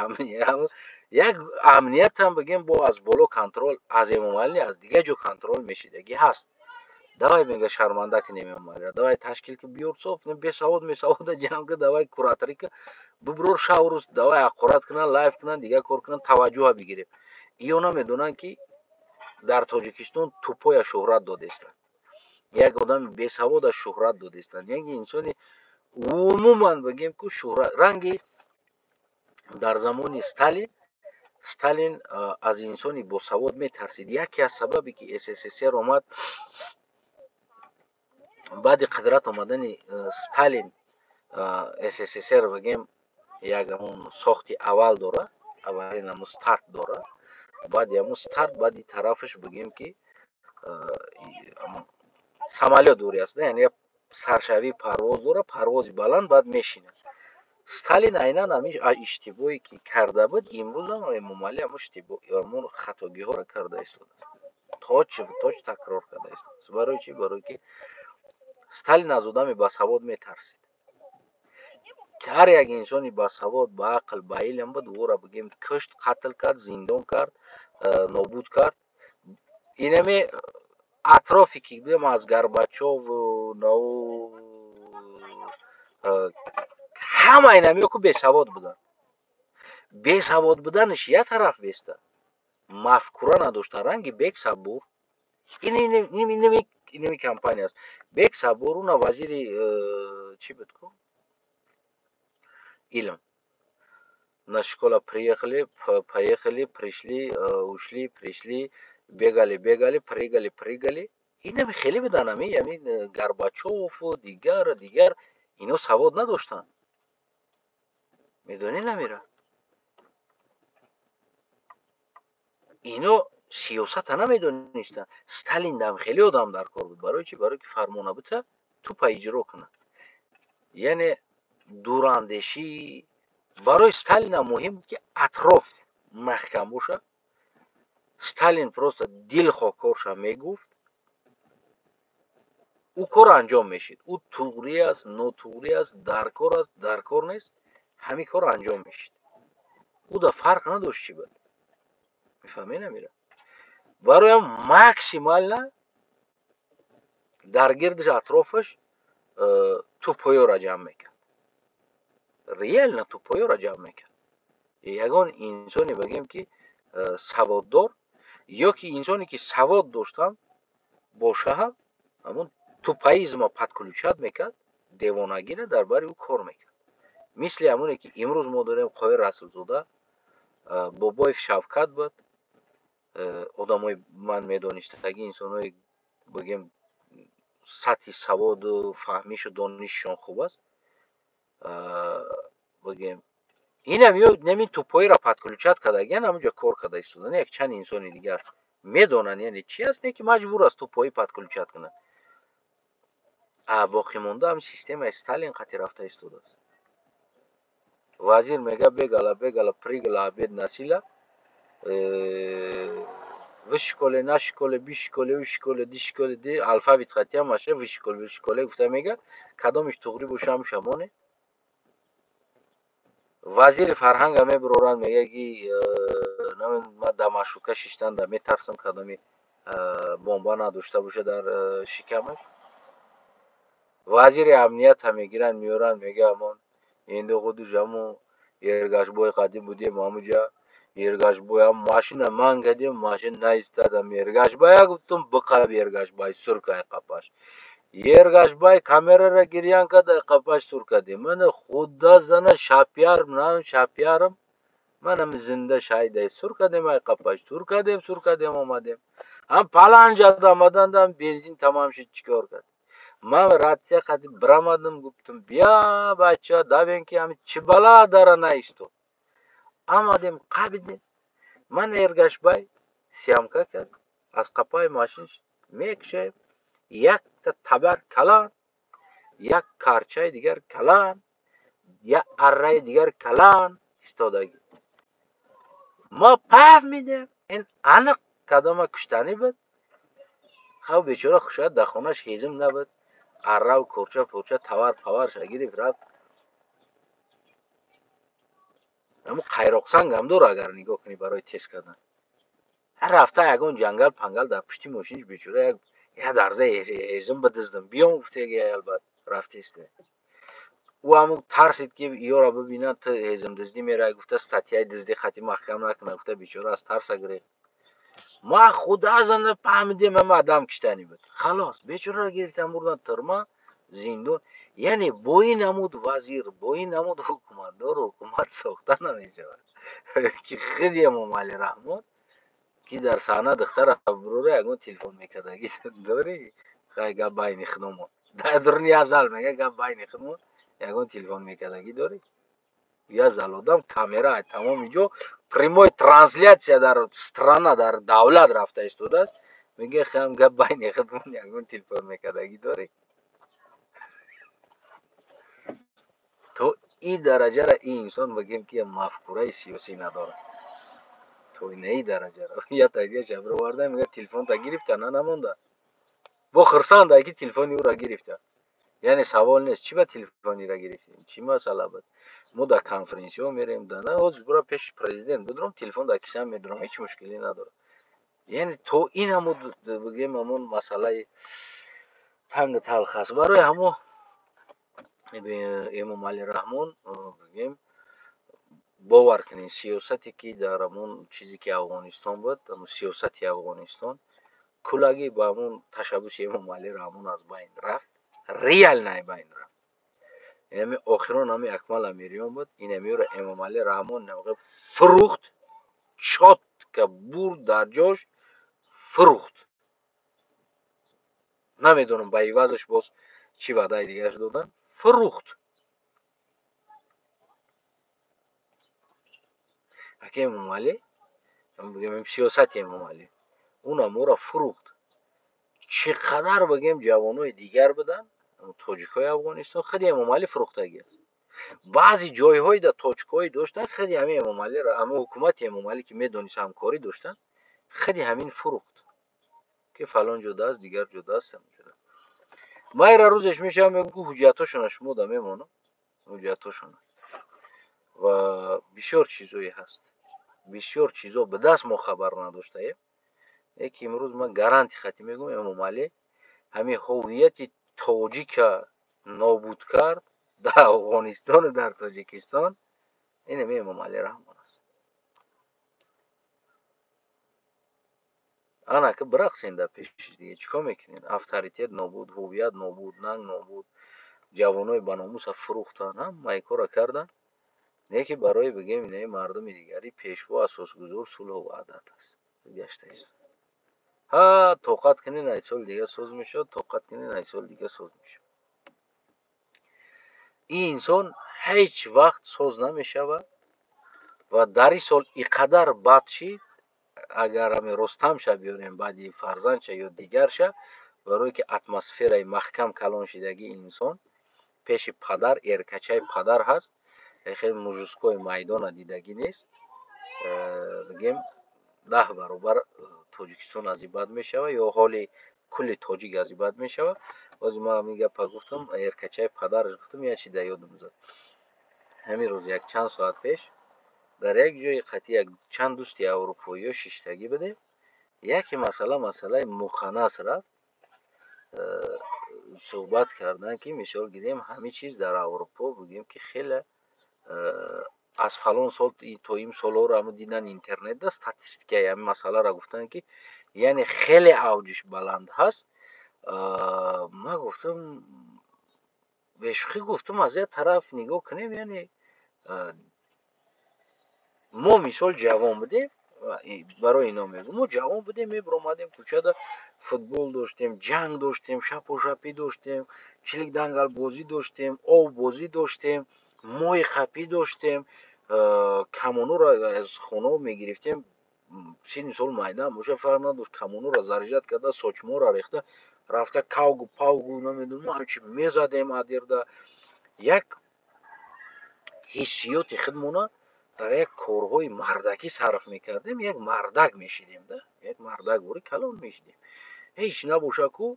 یک امنیت هم بگیم با از بالا کنترل از امام علی از دیگه جو کنترل میشیدگی هست. دوای میگه شرمنده کنیم امام علی دوای تشکیل که بیور صاف نه بسعود میسعود جنگ که دوای کراتری که ببرور شاورس دوای اقرات کنن لایف کنن دیگه کار کنن توجه بگیریم. اینا میدونن که در تاجیکستان توپای شهرت داده است. یک آدم بسعود از شهرت داده است. یک انسانی عموما بگیم که شهرت رنگی در زمان استالین از انسانی با سواد میترسید. یکی از سببی که SSSR آمد بعد قدرت آمدن استالین SSSR بگیم یک همون ساختی اول داره، اولین همون ستارت داره، بعد همون ستارت بعد این طرفش بگیم که سمالیات دوری است، یعنی سرشوی پرواز داره، پروازی بلند بعد میشینه. استالین عیناً همیش اشتباهی که کرده بود امروز هم امام علی هم همون خطاگی ها را کرده است. تاچ تکرار کرده است. برای چی؟ برای که استالین از آدم باسواد میترسید. که هر یک انسانی باسواد با عقل با علم بود او را بگیم کشت، قتل کرد، زندان کرد، نابود کرد. اینمی اطرافی که بگیم از گرباچوف و نو همه اینمی که بسواد بودن. بسواد بودنش یه طرف بیسته، مفکوره نداشته. رنگ بیک صبور اینمی کمپانی است. بیک صبور اون وزیر چی بود که ilm. На школа приехали, поехали, пришли, ушли, пришли, бегали, бегали, прыгали, прыгали. Инам хеле биданами, ями Горбачев, дигар, ино савод надоштанд. Медони намира. Ино сиёсата намедонистанд. Сталин дам хеле одам дар кор буд. Барои чӣ? Барои ки фармона бита тупа иҷро кунад. Яъне дурандешӣ барои Сталин ҳам муҳим буд ки атроф маҳкам бошад. Сталин просто дилхокорша мегуфт, ӯ кор анҷом мешид. Ӯ туғри аст, нотуғри аст, дар кор нест, ҳамин кор анҷом мешид. ӯ да фарқ надошт чӣ буд. мефаҳмед намира? Бароям максимально дар гирдиш атрофаш тупоёра ҷамъ мекард. реально тупоёра ҷамъ мекард. ягон инсоне багем ки саводдор ё ки инсоне ки савод доштам боша ҳам ҳамон тупаизма падключат мекард, девонагира дар бари ӯ кор мекард. мисли ҳамоне ки имрӯз мо дорем Қоҳир Расулзода, Бобоев Шавкат буд, одамои ман медонистагӣ инсонои багем сатҳи саводу фаҳмишу донишашон хуб аст. багем инам ё намин тупоиро падключат кардаги яна ҳамонҷо кор карда истодан. Як чанд инсони дигар медонанд яъне чӣ аст, не ки маҷбур аст тупоӣ падключат кунад. боқимонда ҳам системаи Сталин қати рафта истодааст. вазир мега бегала прыгала обед насила, вишколе нашколе бишколе ушколе дишколе ди алфавит хатиам маша вишколе гуфта мега кадомиш туғри боша ҳамуш ҳамоне. вазири фарҳанга мебуроранд мега ки ман да машука шиштанда метарсам кадоми бомба надошта боша дар шикамаш. вазири амниятам мегиранд меоранд мега ҳамон инду худуш ҳамон Эргашбои қадим будем ҳамуҷа. Эргашбой ҳам машина ман гадем машин наистадам. Эргашбая гуфтум биқаб Эргашбай суркай қапаш. Эргашбай камерара гирьян када қапаш суркади. Мана худа зана шапярам. Манам зинда шайдай суркадем ай қапаш. Суркадем омадем. ҳам паланҷада омадандам бензин тамом шид чикор кард. ман ратсия қади бирамадам гуфтум бия бача давен ки ҳами чибала дара наистод. амадем қабидем. ман Эргашбай сямка кард. аз қапаи машин мекушаем. якта табак калан, як карчаи дигар калан, як арраи дигар калан истодаги. мо фаҳмидем ин аниқ кадома куштанӣ буд. хав бечора хушад дар хонаш ҳезим набуд. аррау курча пурча тавар паварша гирифт рафт. аммо қайроқсангам дора агар нигоҳ кунӣ барои тест кардан. рафта ягон ҷангал пангал дар пушти мошиниш бечора як дарза ҳезим бидиздим. биём гуфтеги албат рафт тест кунӣ. ӯ ҳамон тарсид ки ёро бибинад ту ҳезимдиздӣ меравӣ гуфта статьяи диздӣ хати маҳкам накунад гуфта бечора аз тарса гирифт. ма худа занда фаҳмидем ҳама адам киштанӣ буд. халос бечораро гирифтан бурдан турма зиндон. яъне бо ин намуд вазир, бо ин намуд ҳукуматдор ҳукумат сохта намешавад. ки худи Эмомалӣ Раҳмон ки дар саҳна духтара бурора ягон телефон мекардаги дорӣ. хай гап байни худмон. дар дурни азал мега гап байни худмон. ягон телефон мекардаги дорӣ. язал одам камера тамоми ҷо прямой трансляция дар страна дар давлат рафта истодааст. мега хам гап байни худмон ягон телефон мекардаги дорӣ. то ин дараҷара ин инсон багем ки мафкураи сиёсӣ надорад. то ин дараҷара я тагия шабро варда мега телефонта гирифта намонда. бо хурсанда ки телефони ӯро гирифта. яъне савол нест чӣ ба телефонира гирифтем, чӣ масъала буд. мо дар конференсияҳо мерем дана ҳозир бура пеши президент бидурам телефон дар кисам медурам, ҳеҷ мушкилӣ надорад. яъне то ин ҳамон бигем ҳамон масъалаи танги талх аст. барои ҳамо Эмомалӣ Раҳмон бигем бовар кунед сиёсате ки дар ҳамон чизе ки Афғонистон буд, сиёсати Афғонистон кулагӣ ба ҳамон ташаббуси Эмомалӣ Раҳмон аз байн рафт. реально байн рафт. یعنی آخران همی اکمال امیریان بود. این امیر امام علی رحمان نمقه فروخت، چات که برد در جاش فروخت. نمیدونم به عوضش باز چی وعده دیگرش دادن، فروخت. اگه امام علی بگیم سیاست امام علی اون امورا فروخت. چقدر بگیم جوانای دیگر بدن تاجیکای افغانستان خیلی امام علی فروختگی است. بعضی جایهای در تاجیکای داشتن خیلی همین امام علی را، اما حکومت امام علی که میدونست همکاری داشتن خیلی همین فروخت که فلان جدا است دیگر جدا است. ما را روزش میشم میگم حجتاشون شما دا میمونم حجتاشون و بسیار چیزایی هست، بسیار چیزا به دست ما خبر نداشته ایم. یکی امروز من گارانتی خطی میگم امام علی همین هویت تاجیک نابود کرد در افغانستان و در تاجیکستان. این همین امام علی رحمان است. انا که برقصین در پیش دیگه چیکار میکنین؟ افطاریتیت نابود، هویت نابود، ننگ نابود، جوانای بناموس فروختن هم مایکورا کردن. یکی برای بگیم اینه مردم دیگری پیشوا اساسگذار صلح و وحدت است. گشته است. ها طاقت کنین ای سال دیگه سوز میشد، طاقت کنین ای سال دیگه سوز میشد. این انسان هیچ وقت سوز نمیشود و در این سال اینقدر بد شید اگر همین رستم شه بیاریم بعدی فرزند شه یا دیگر شه برای که اتمسفر محکم کلان شدگی انسان پیش پدر ارکچه پدر هست خیلی موجزکوی میدان دیدگی نیست. بگیم 10 برابر تاجیکستان از این بد میشود یا حال کل تاجیک از این بد میشود. باز ما میگه گفتم ارکچه پدرش گفتم یه چی در یادم زد. همین روز یک چند ساعت پیش در یک جای خطی یک چند دوستی اروپایی شیشتگی بده یکی مسئله مخنث رفت صحبت کردن که مثال گیریم همه چیز در اروپا بگیم که خیلی از فلان سال تا این سال رو هم دیدن اینترنت ده استاتستیکای همین مسئله را گفتن که یعنی خیلی اوجش بلند هست. من گفتم بهشخی گفتم از یه طرف نگاه کنیم یعنی ما مثال جوان بودیم برای اینا میگم ما جوان بودیم میبرامدیم کوچه ده فوتبال داشتیم، جنگ داشتیم، شپ و شپی داشتیم، چلیک دنگل بازی داشتیم، آب بازی داشتیم، مای خپی داشتیم، کمونو را از خونه میگرفتیم. سین سال میدان باشه فرق نداشت کمونو را زرجت کرده سوچمو را ریخته رفته کاوگو پاوگو نمیدونم همچی میزدیم ادیرده یک حسیات خودمون در یک کارهای مردکی صرف میکردیم یک مردک میشیدیم ده یک مردک بوری کلان میشیدیم هیچ نباشه کو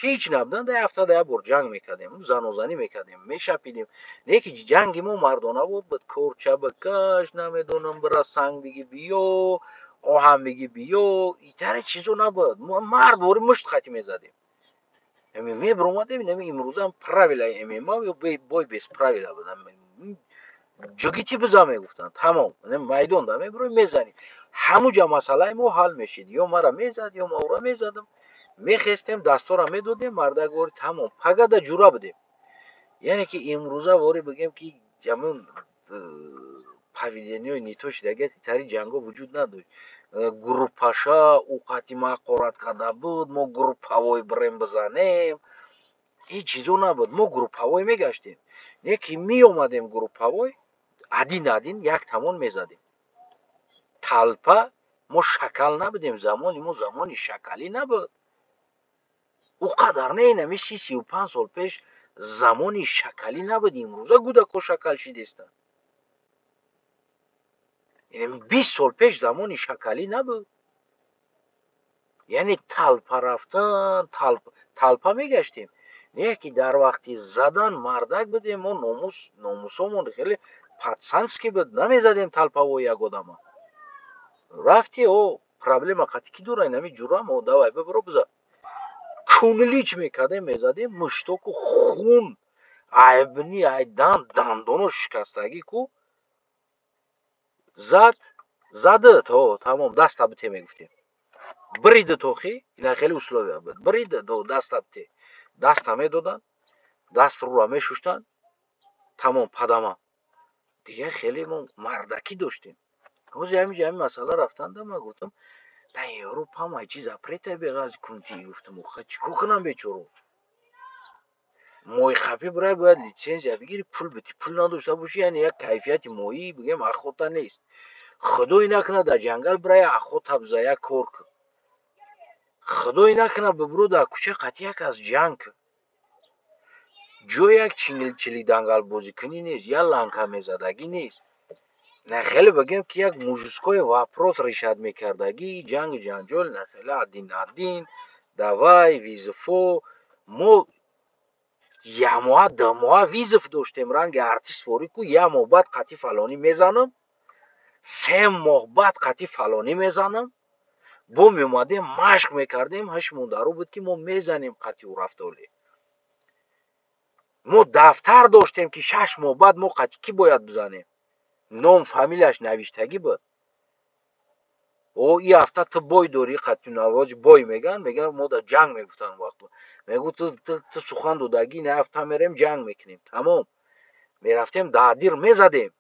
هیچ نبودن ده هفته ده بار جنگ میکردیم زن و زنی میکردیم میشپیدیم یکی جنگی ما مردانه بود بود کورچه بکش نمیدونم برا سنگ بگی بیو آهم بگی بیو ایتر چیزو نبود مرد بوری مشت خطی میزدیم همین میبرومدیم نمی امروز هم پراویل ما بای بیس پراویل بودن جوگیتی بزا میگفتن تمام میدان دا میبروی میزنی همونجا مسئله ما حل میشید یا مرا میزد یا ما او را میزدم میخستیم دستا را میدادیم مردک واری تمام پگه دا جورا بدیم. یعنی که امروزه واری بگیم که جمعون پویدنی های نیتوش دیگه تری جنگ ها وجود نداشت. گروپاشا اوقاتی ما قرات کرده بود ما گروپ هوای بریم بزنیم این چیزو نبود ما گروپ هوای میگشتیم یکی می اومدیم گروپ هوای адин як тамон мезадем талпа мо шакал набудем замони мо замони шакалӣ набуд ӯ қадар не инами 35 сол пеш замони шакалӣ набуд имрӯза гудако шакал шидестанд инами 20 сол пеш замони шакалӣ набуд яъне талпа рафтан талпа мегаштем не ки дар вақти задан мардак будем мо номусомон хеле патсански буд намезадем талпаво як одама рафти о проблема қати ки дура инами ҷурам о давай бибро биза кунлич мекардем мезадем муштоку хун айбни айдан дандоно шикастагӣ ку зады то тамом даста бите мегуфтем бриды тохи ина хеле условия буд бриды до даста бите даста медодан даст рура мешуштан тамом падама дигар хеле мо мардаки доштем. ҳозир ҳамин масъала рафтанда ман гуфтам дар Европа ҳама чиз запрета беғаз кунтӣ. Гуфтам оха чикор кунам бечоро? моҳи хапӣ бурай бояд литсензия бигири, пул бидӣ. Пул надошта бошӣ яъне як кайфияти моҳӣ бигем ахота нест. худои накунад дар ҷангал бирай ахота биза як кор кун. худои накунад бибиро дар кӯча қатъи як аз ҷанг кун. ҷои як чили дангалбозикунӣ нест, як ланкамезадагӣ нест. на хеле бигем ки як мужское вопрос решат мекардагӣ ҷангу ҷанҷол на хеле один давай визифо. мо як моҳа ду моҳа визиф доштем ранги артист форику. як моҳ баъд қатъи фалонӣ мезанам, 3 моҳ баъд қатъи фалонӣ мезанам. бо меомадем машқ мекардем. 8 моҳ даро буд ки мо мезанем қатъи рафтоле. мо дафтар доштем ки 6 моҳ баъд мо қатъи кӣ бояд бизанем. ном фамилияш навиштагӣ буд. о ин ҳафта ту бой дорӣ, қатъи навози бой меган мо дар ҷанг мегуфтан вақт. мегу ту сухан додагӣ на ҳафта мерем ҷанг мекунем. тамом мерафтем даҳдир мезадем.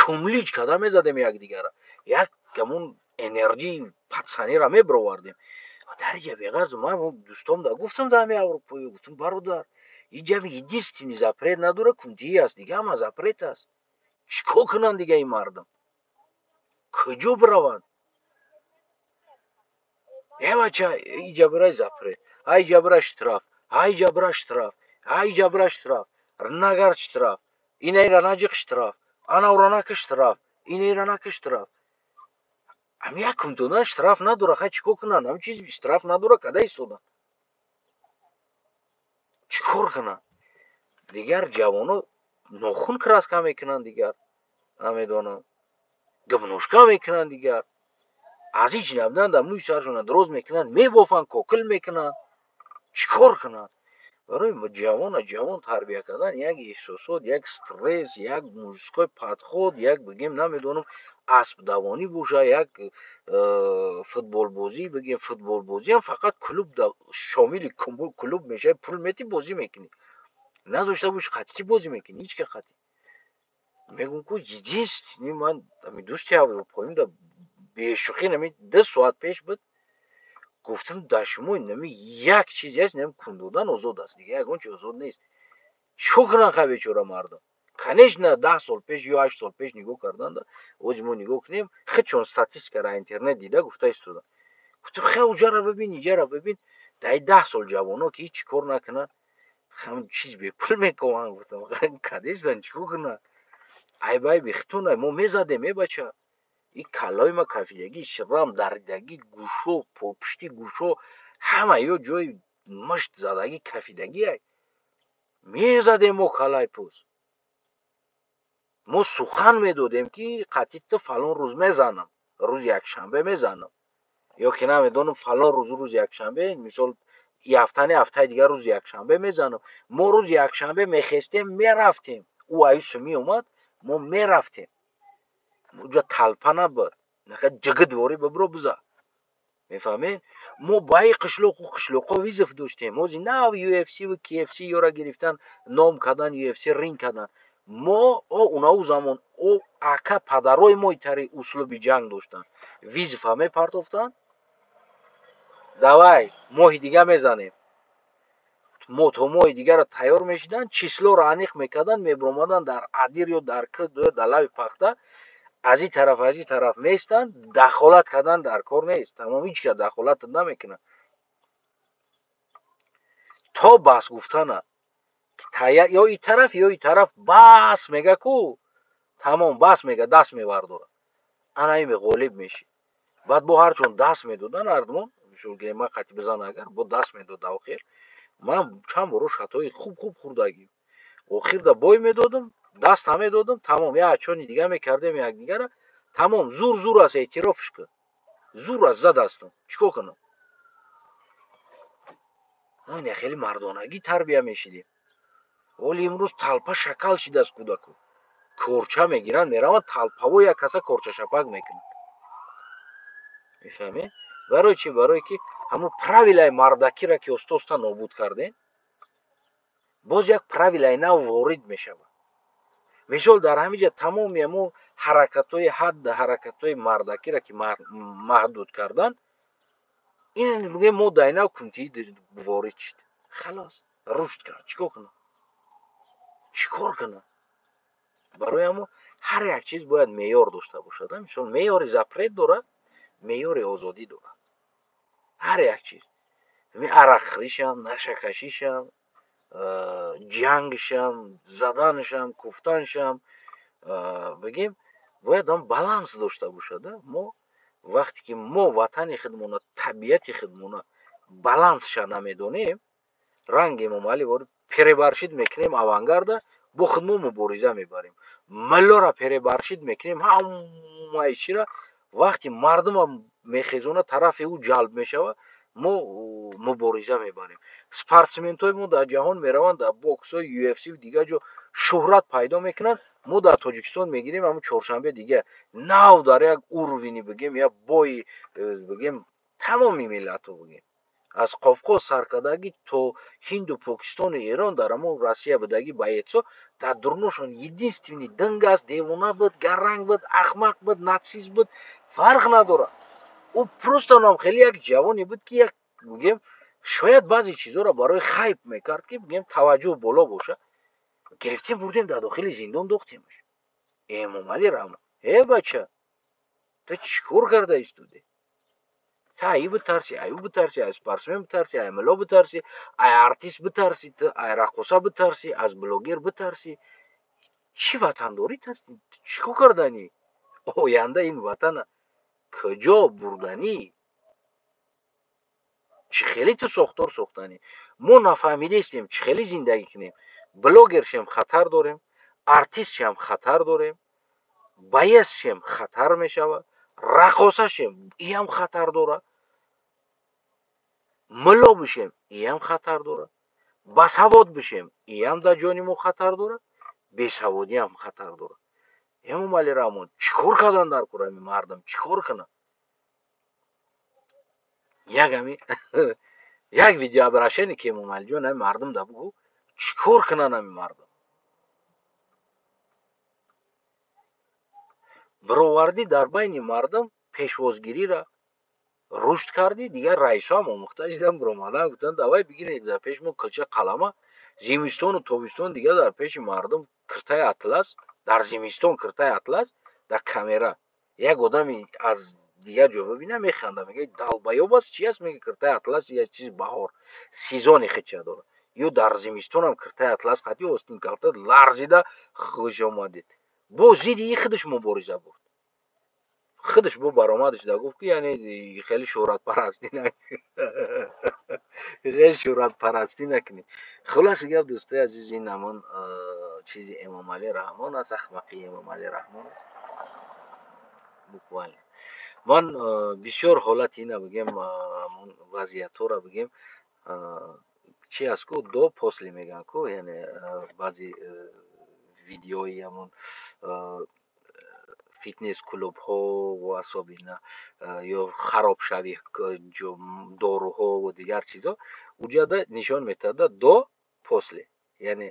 кумлич када мезадем якдигара. як гамон энержии пацанира мебировардем. дар ҷа беғарз ман дӯстом да гуфтам дар ҳамаи аврупоё, гуфтам бародар ин ҷави единственный запрет надора кунтии аст, дига ҳама запрет аст. чикор кунанд дига ин мардам? куҷо бираванд? бача иҷа бирай запрет, иҷа бирай штраф, иҷа бирай штраф, иҷа бирай штраф, нагар штраф, инайра наҷиқ штраф, анавра накӣ штраф, инайра накӣ штраф. ҳам якум дона штраф надора. хай чикор кунанд? ҳам чиз штраф надора када истодан? чикор кунанд? дигар ҷавоно нохун краска мекунанд, дигар намедонам гимношка мекунанд, дигар аз ҳеҷ набудан дар мӯи саршона дроз мекунанд, мебофанд, кокил мекунанд. чикор кунанд? барои ҷавон тарбия кардан як эҳсосот, як стресс, як мужской подход, як бигем намедонам аспдавонӣ боша, як футболбозӣ бигем. футболбозиам фақат клуб шомили клуб мешавӣ, пул метӣ бозӣ мекунӣ. надошта бошӣ қатъи чӣ бозӣ мекунӣ? ҳеҷ ки қатъи мегум ку единственный ман дӯсти аврупоим да бешӯхӣ 2 соат пеш буд. гуфтам дар шумо як чизе аст, кун додан озод аст, дига ягон чиз озод нест. чикор кунанд хай бечора мардам? конечно 10 сол пеш ё 8 сол пеш нигоҳ карданда. ҳозир мо нигоҳ кунем, хичон статистикара интернет дида гуфта истодан. гуфтам хай уҷара бибин, иҷара бибин. дар 10 сол ҷавоно ки ҳеҷ чӣ кор накунанд, ҳам чиз бепул мекаванд. гуфтам кадестан чикор кунанд? ай бай бихтун мо мезадем бача. ин калои ма кафидагӣ, ширам даридагӣ, гӯшо, пушти гӯшо ҳама ё ҷои мушт задагӣ, кафидагӣ. ай мезадем мо калай пӯст. мо сухан медодем ки қатъи ту фалон рӯз мезанам, рӯзи якшанбе мезанам, ё ки намедонам фалон рӯзи якшанбе, мисол ин ҳафта не ҳафтаи дигар рӯзи якшанбе мезанам. мо рӯзи якшанбе мехестем мерафтем. ӯ аюсу меомад, мо мерафтем. уҷа талпа набуд, ҷигит ворӣ бибиро биза. мефаҳмед? мо ба ин қишлоқҳо визиф доштем. ҳозир на UFC ва KFC ёра гирифтан, ном кардан, UFC ринг кардан. мо унаҳу замон ака падарои мо итари услуби ҷанг доштанд. визифа мепартофтанд. давай моҳи дига мезанем. мо то моҳи дигара тайёр мешиданд, числоро аниқ мекардан, мебиромаданд дар адир ё дар кӯд ё дар лави пахта. аз ин тараф меистанд, дахолат кардан дар кор нест. тамом ҳеҷ кас дахолат намекунад. то бас гуфтана ё ин тараф бас мега ку, тамом бас мега, даст мевардора. ана ин ғолиб мешид. баъд бо ҳарчун даст медодан ардмон, мисолгирем ман қатъи бизана агар бо даст медод охир. ман чанд боро шатои хуб хурдагӣ. охир да бой медодам, даст ҳам медодам, тамом як чони дига мекардем якдигара. тамом зур аст эътирофш кун. зур аст за дастам. чикор кунам? ман хеле мардонагӣ тарбия мешидем. вале имрӯз талпа шакал шидааст кӯдаку. корча мегиранд, мераванд талпаво як каса корча шапак мекунанд. мефаҳмед? барои чӣ? барое ки ҳамон правилаи мардакиро ки оста нобуд кардем. باز یک правилаи нав ворид мешавад. мисол дар ҳаминҷа тамоми ҳамон ҳаракатҳои ҳадд ҳаракатҳои мардакиро ки маҳдуд кардан, ин мегӯем мо дар нав кунтии ворид шид. халос рушд кард. чикор кунад? барои ҳамо ҳар як чиз бояд меъёр дошта бошад. мисол меъёри запрет дорад, меъёри озодӣ дорад. ҳар як чиз. арақхӯришам, нашакашишам, ҷангшам, заданшам, куфтаншам, бигем бояд ҳам баланс дошта бошад. мо вақте ки мо ватани худмона, табиати худмона балансша намедонем, ранги мумали вор перебаршид мекунем авангарда, бо худмо мубориза мебарем. миллора перебаршид мекунем, ҳамаи чира вақти мардумам мехезона тарафи ӯ ҷалб мешава, мо мубориза мебарем. спортсменҳои мо дар ҷаҳон мераванд, дар боксҳои UFC дига ҷо шӯҳрат пайдо мекунанд. мо дар тоҷикистон мегирем, ҳамун чоршанбе дига нав дар як урвини бигем як бои бигем тамоми миллатҳо бигем аз Қовқоз саркардагӣ то Ҳинду, Покистону Эрон, дар ҳамон Россия будагӣ ба ецо, дар дурношон единственный дингаст, девона буд, гарранг буд, ахмақ буд, нацист буд, фарқ надорад. ӯ просто нам хеле як ҷавоне буд ки як бигем шояд баъзе чизҳоро барои хайп мекард ки бигем таваҷҷӯҳ боло боша. гирифтем бурдем дар дохили зиндон дохтемаш. Эмомалӣ Раҳмон, бача, ту чӣ кор карда истоди? Та ай битарсӣ, ай ӯ битарсӣ, ай спортсмен битарсӣ, ай мулло битарсӣ, ай артист битарсӣ, ай рақоса битарсӣ, аз блогер битарсӣ. чӣ ватандорӣ ҳастӣ? Чӣ кор карданӣ? оянда ин ватана куҷо бурданӣ? чӣ хеле ту сохтор сохтанӣ? мо нафаҳмидастем чӣ хеле зиндагӣ кунем. блогершем хатар дорем, артистшем хатар дорем, баъзшем хатар мешавад, рақосашем иам хатар дорад, мулло бишем иам хатар дорад, басавод бишем иам дар ҷони мо хатар дорад, бесаводиам хатар дорад. Эмомалӣ Раҳмон, чӣ кор кардан дар кораи мардам? чӣ кор кунад? як видеообращение ки Эмомалиҷон ҳами мардум да бугӯ чӣ кор кунад ҳами мардум? бировардӣ дар байни мардам пешвозгирира рушд кардӣ. дигар раисоам омӯхта шудам, биромадан гуфтанд давай бигиред дар пеши мо кулча қалама. зимистону тобистон дига дар пеши мардум киртаи атлас, дар зимистон киртаи атлас, дар камера як одами аз дигар ҷо бибина механда, мега далбаёб аст, чи аст? Мега киртаи атлас як чизи баҳор сезони худша дорад. ё дар зимистонам киртаи атлас қадӣ остин карда ларзида хуш омадед. бо зидди и худаш мубориза бурд. худаш бо баромадаш да гуфт ки яъне хеле шӯҳратпарастӣ накунед. хеле шӯҳратпарастӣ накунед. хулоси гап дӯстои азиз, ин ҳамон чизи Эмомалӣ Раҳмон аст, ахмақии Эмомалӣ Раҳмон аст. буквально ман бисёр ҳолати ина бигем вазъиятҳоро бигем чи аст ку до после мегӯянд ку, яъне баъзе видеои ҳамон фитнес клубҳо ва асобина ё харобшавӣ доруҳо ва дигар чизо уҷада нишон метаҳад до после, яъне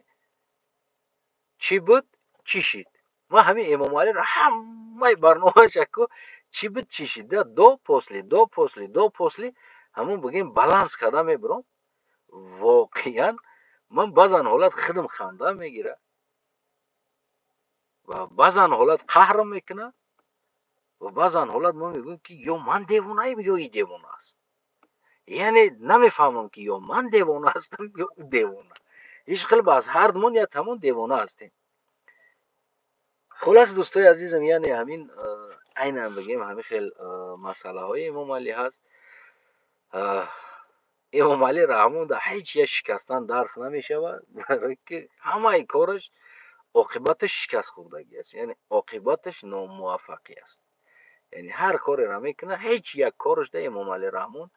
чӣ буд, чӣ шид. ман ҳамин Эмомалиро ҳамаи барномаша ку чӣ буд, чӣ шид, до после, до после, до после ҳамон бигем баланс карда мебурам. воқеан ман баъзан ҳолат худам хандам мегирад ва баъзан ҳолат қаҳрам мекунад ва баъзан ҳолат мо мегӯем ки ё ман девонаам ё и девона аст. яъне намефаҳмам ки ё ман девона ҳастам ё ӯ девона. ишқилб аз ҳардумон як тамон девона ҳастем. хулос дӯстои азизам, яъне ҳамин айнан бигем ҳамин хел масъалаҳои Эмомалӣ ҳаст. Эмомалӣ Раҳмон дар ҳеҷ як шикастан дарс намешавад, барои ки ҳамаи кораш оқибаташ шикаст хӯрдагӣ аст, яъне оқибаташ номуваффақӣ аст. яъне ҳар кореро мекунад, ҳеҷ як кораш дар Эмомалӣ Раҳмон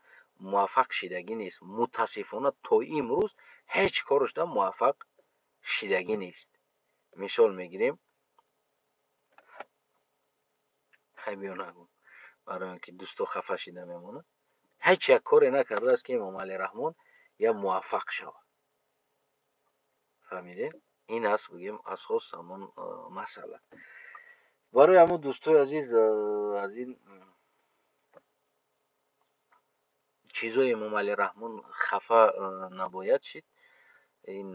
муваффақ шидагӣ нест. мутаассифона то имрӯз ҳеҷ кораш дар муваффақ шидагӣ нест. мисол мегирем, барои он ки дӯсто хафа шида мемонад, ҳеҷ як коре накардааст ки Эмомалӣ Раҳмон як муваффақ шавад. фаҳмидем? Ин аст бигем асос ҳамон масъала. барои ҳамон дӯстои азиз, аз ин чизои Эмомалӣ Раҳмон хафа набояд шид. ин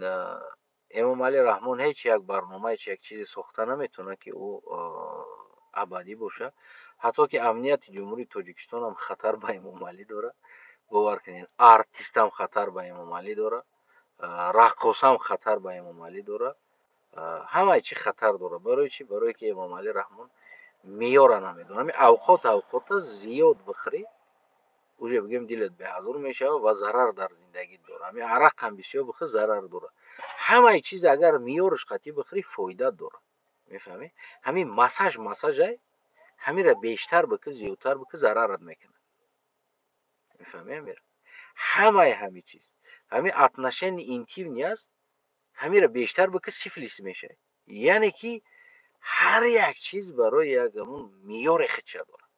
Эмомалӣ Раҳмон ҳеҷ як барнома, ҳеҷ як чизе сохта наметавонад ки ӯ абадӣ бошад. ҳатто ки амнияти ҷумҳурии Тоҷикистон ҳам хатар ба Эмомалӣ дорад. бовар кунед, артистам хатар ба Эмомалӣ дорад, раққосам хатар ба Эмомалӣ дорад, ҳамаи чӣ хатар дорад. барои чӣ? Барое ки Эмомалӣ Раҳмон меъёра намедонад. ҳамин авқота зиёд бихӯрӣ, уже бигем дилат беҳазур мешавад ва зарар дар зиндагит дорад. ҳамин арақам бисёр бихӯрӣ, зарар дорад. ҳамаи чиз агар меъёраш қатъӣ бихӯрӣ, фоида дорад. мефаҳмӣ? ҳамин масажай ҳамира бештар бикӣ, зиёдтар бикӣ, зарарат мекунад. мефаҳмӣ амир? ҳамин чиз, ҳамин отношени интимни аст, ҳамира бештар бикӣ, сифлис мешавад. яъне ки ҳар як чиз барои як ҳамон меъёри худша дорад.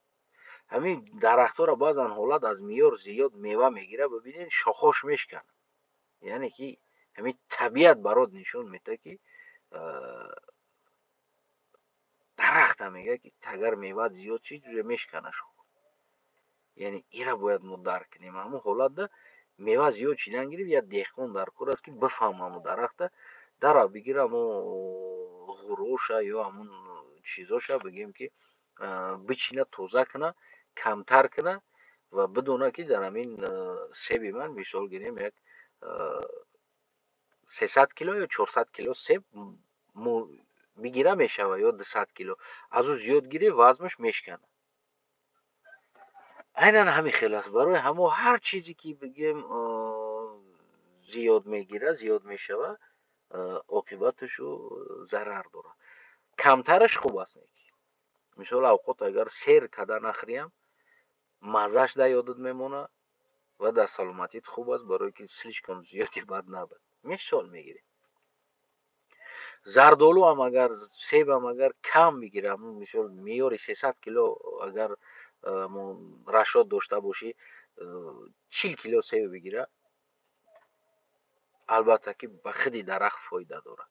ҳамин дарахтҳоро баъзан ҳолат аз меъёр зиёд мева мегирад, бибинед шохош мешканад. яъне ки ҳамин табиат барот нишон медиҳад ки дарахтам мегӯяд ки агар меваат зиёд шид, уже мешканад шохо. яъне инро бояд мо дарк кунем. ҳамон ҳолатда мева зиёд шидан гирифт, як деҳқон дар кор аст ки бифаҳма ҳамон дарахта дара бигира ҳамон ғуроша ё ҳамон чизоша, бигем ки бичина, тоза куна, камтар куна ва бидона ки дар ҳамин себи ман, мисол гирем, як 300 кило ё 400 кило себ бигира мешавад, ё 200 кило. аз ӯ зиёд гирӣ, вазнаш мешканад. айнан ҳамин хел аст. барои ҳамо ҳар чизе ки бигем зиёд мегирад, зиёд мешавад, оқибаташу зарар дорад. камтараш хуб аст. мисол авқот агар сер карда нахӯриям, маззаш дар ёдат мемонад ва дар саломатит хуб аст, барое ки слишком зиёди бад набад. мисол мегирем. зардолуам агар, себам агар кам бигирам, мисол меъёри 300 кило агар рашод дошта бошӣ, 40 кило себ бигира, албатта ки ба худи дарахт фоида дорад.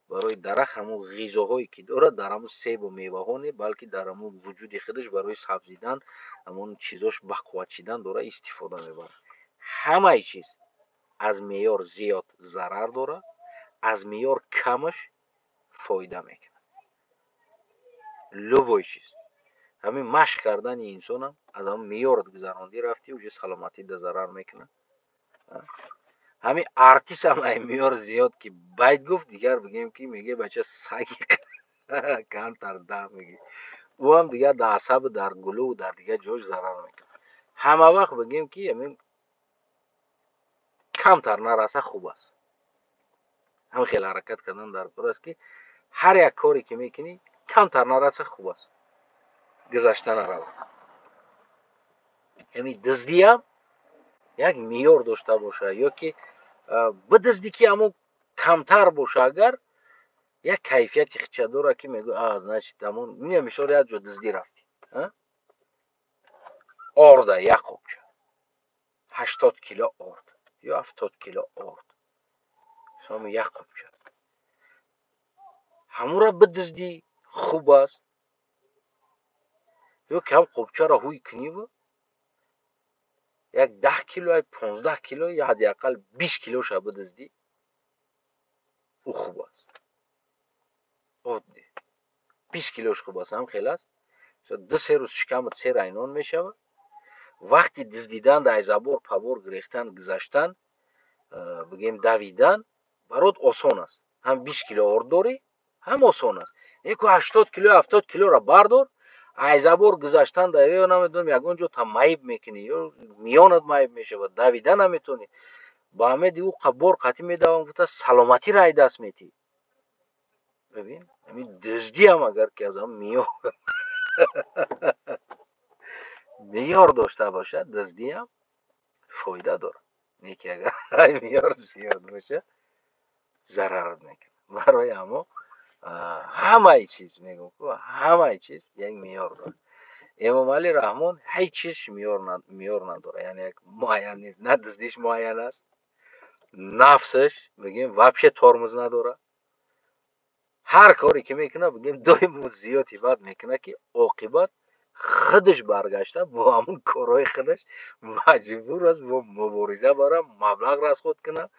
барои дарахт ҳамон ғизоҳое ки дорад дар ҳамон себу меваҳо не, балки дар ҳамон вуҷуди худаш барои сабзидан, ҳамон чизош бақувват шидан дорад, истифода мебарад. ҳамаи чиз аз меъёр зиёд зарар дорад, аз меъёр камаш фоида мекунад. любой чиз. ҳамин машқ кардани инсонам аз ҳамон меъёрат гузарондӣ рафтӣ, уже саломатида зарар мекунад. ҳамин артистам ай меъёр зиёд ки байт гуфт, дигар бигем ки меге бача саги камтар дам мегӣ. ӯ ҳам дигар дар асабу дар гулӯву дар дигар ҷош зарар мекунад. ҳама вақт бигем ки ҳамин камтар нараса хуб аст. ҳамин хел ҳаракат кардан дар кор аст ки ҳар як коре ки мекунӣ, камтар нараса хуб аст. гузашта наравад. ҳамин дуздиам як меъёр дошта бошад, ё ки бидузди ки ҳамон камтар боша, агар як кайфияти худша дорад ки мегӯ значит ҳамон мисол як ҷо дуздӣ рафтӣ, орда як қопча 80 кило орд ё 70 кило орд, ҳамон як қопча, ҳамонро бидуздӣ, хуб аст. ё ки ҳам қопчаро ҳуй куниву як 10 кило, 15 кило, ё ҳадди ақал 20 килоша бидуздӣ, ӯ хуб аст. оддӣ 20 килош хуб аст, ҳам хел аст. 2-3 рӯз шикамат се райнон мешавад. вақти дуздидан, дайзабор, пабор гирехтан, гузаштан, бигем давидан барот осон аст. ҳам 20 кило орд дорӣ, ҳам осон аст. леко 80 кило, 70 килоро бардор, айзабор гузаштан, ё намедонам ягон ҷо та майиб мекунӣ, ё миёнат майиб мешавад, давида наметавонӣ. ба ҳамеди ӯ бор қатъӣ медавам гуфта саломатиро ай даст метиҳӣ. бибин, ҳамин дуздиам агар ки аз ҳамон меъёр дошта бошад, дуздиам фоида дорад. неки агар меъёр зиёд бошад, зарарат мекунад. барои ҳамо ҳамаи чиз мегӯям, ҳамаи чиз як меъёр дорад. Эмомалӣ Раҳмон ҳеҷ чиз меъёр надорад, яъне як муайян нест. на дуздиш муайян аст, нафсаш бигем вообще тормоз надорад. ҳар коре ки мекунад бигем доимо зиёди бад мекунад ки оқибат худаш баргашта бо ҳамун корҳои худаш маҷбур аст бо мубориза барад, маблағ расход кунад,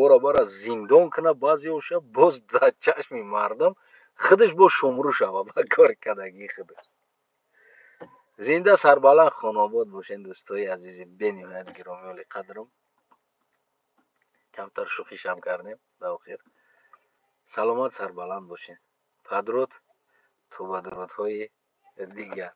оро бара зиндон кунад, баъзеҳоша боз дар чашми мардум худаш боз шумрӯ шавад ба кори кардагии худаш. зинда сарбаланд хонобод бошед дӯстои азизи бениҳоят гиромиёли қадрам. камтар шӯхишам кардем ба охир. саломат сарбаланд бошед. падруд то ба дурудҳои дигар.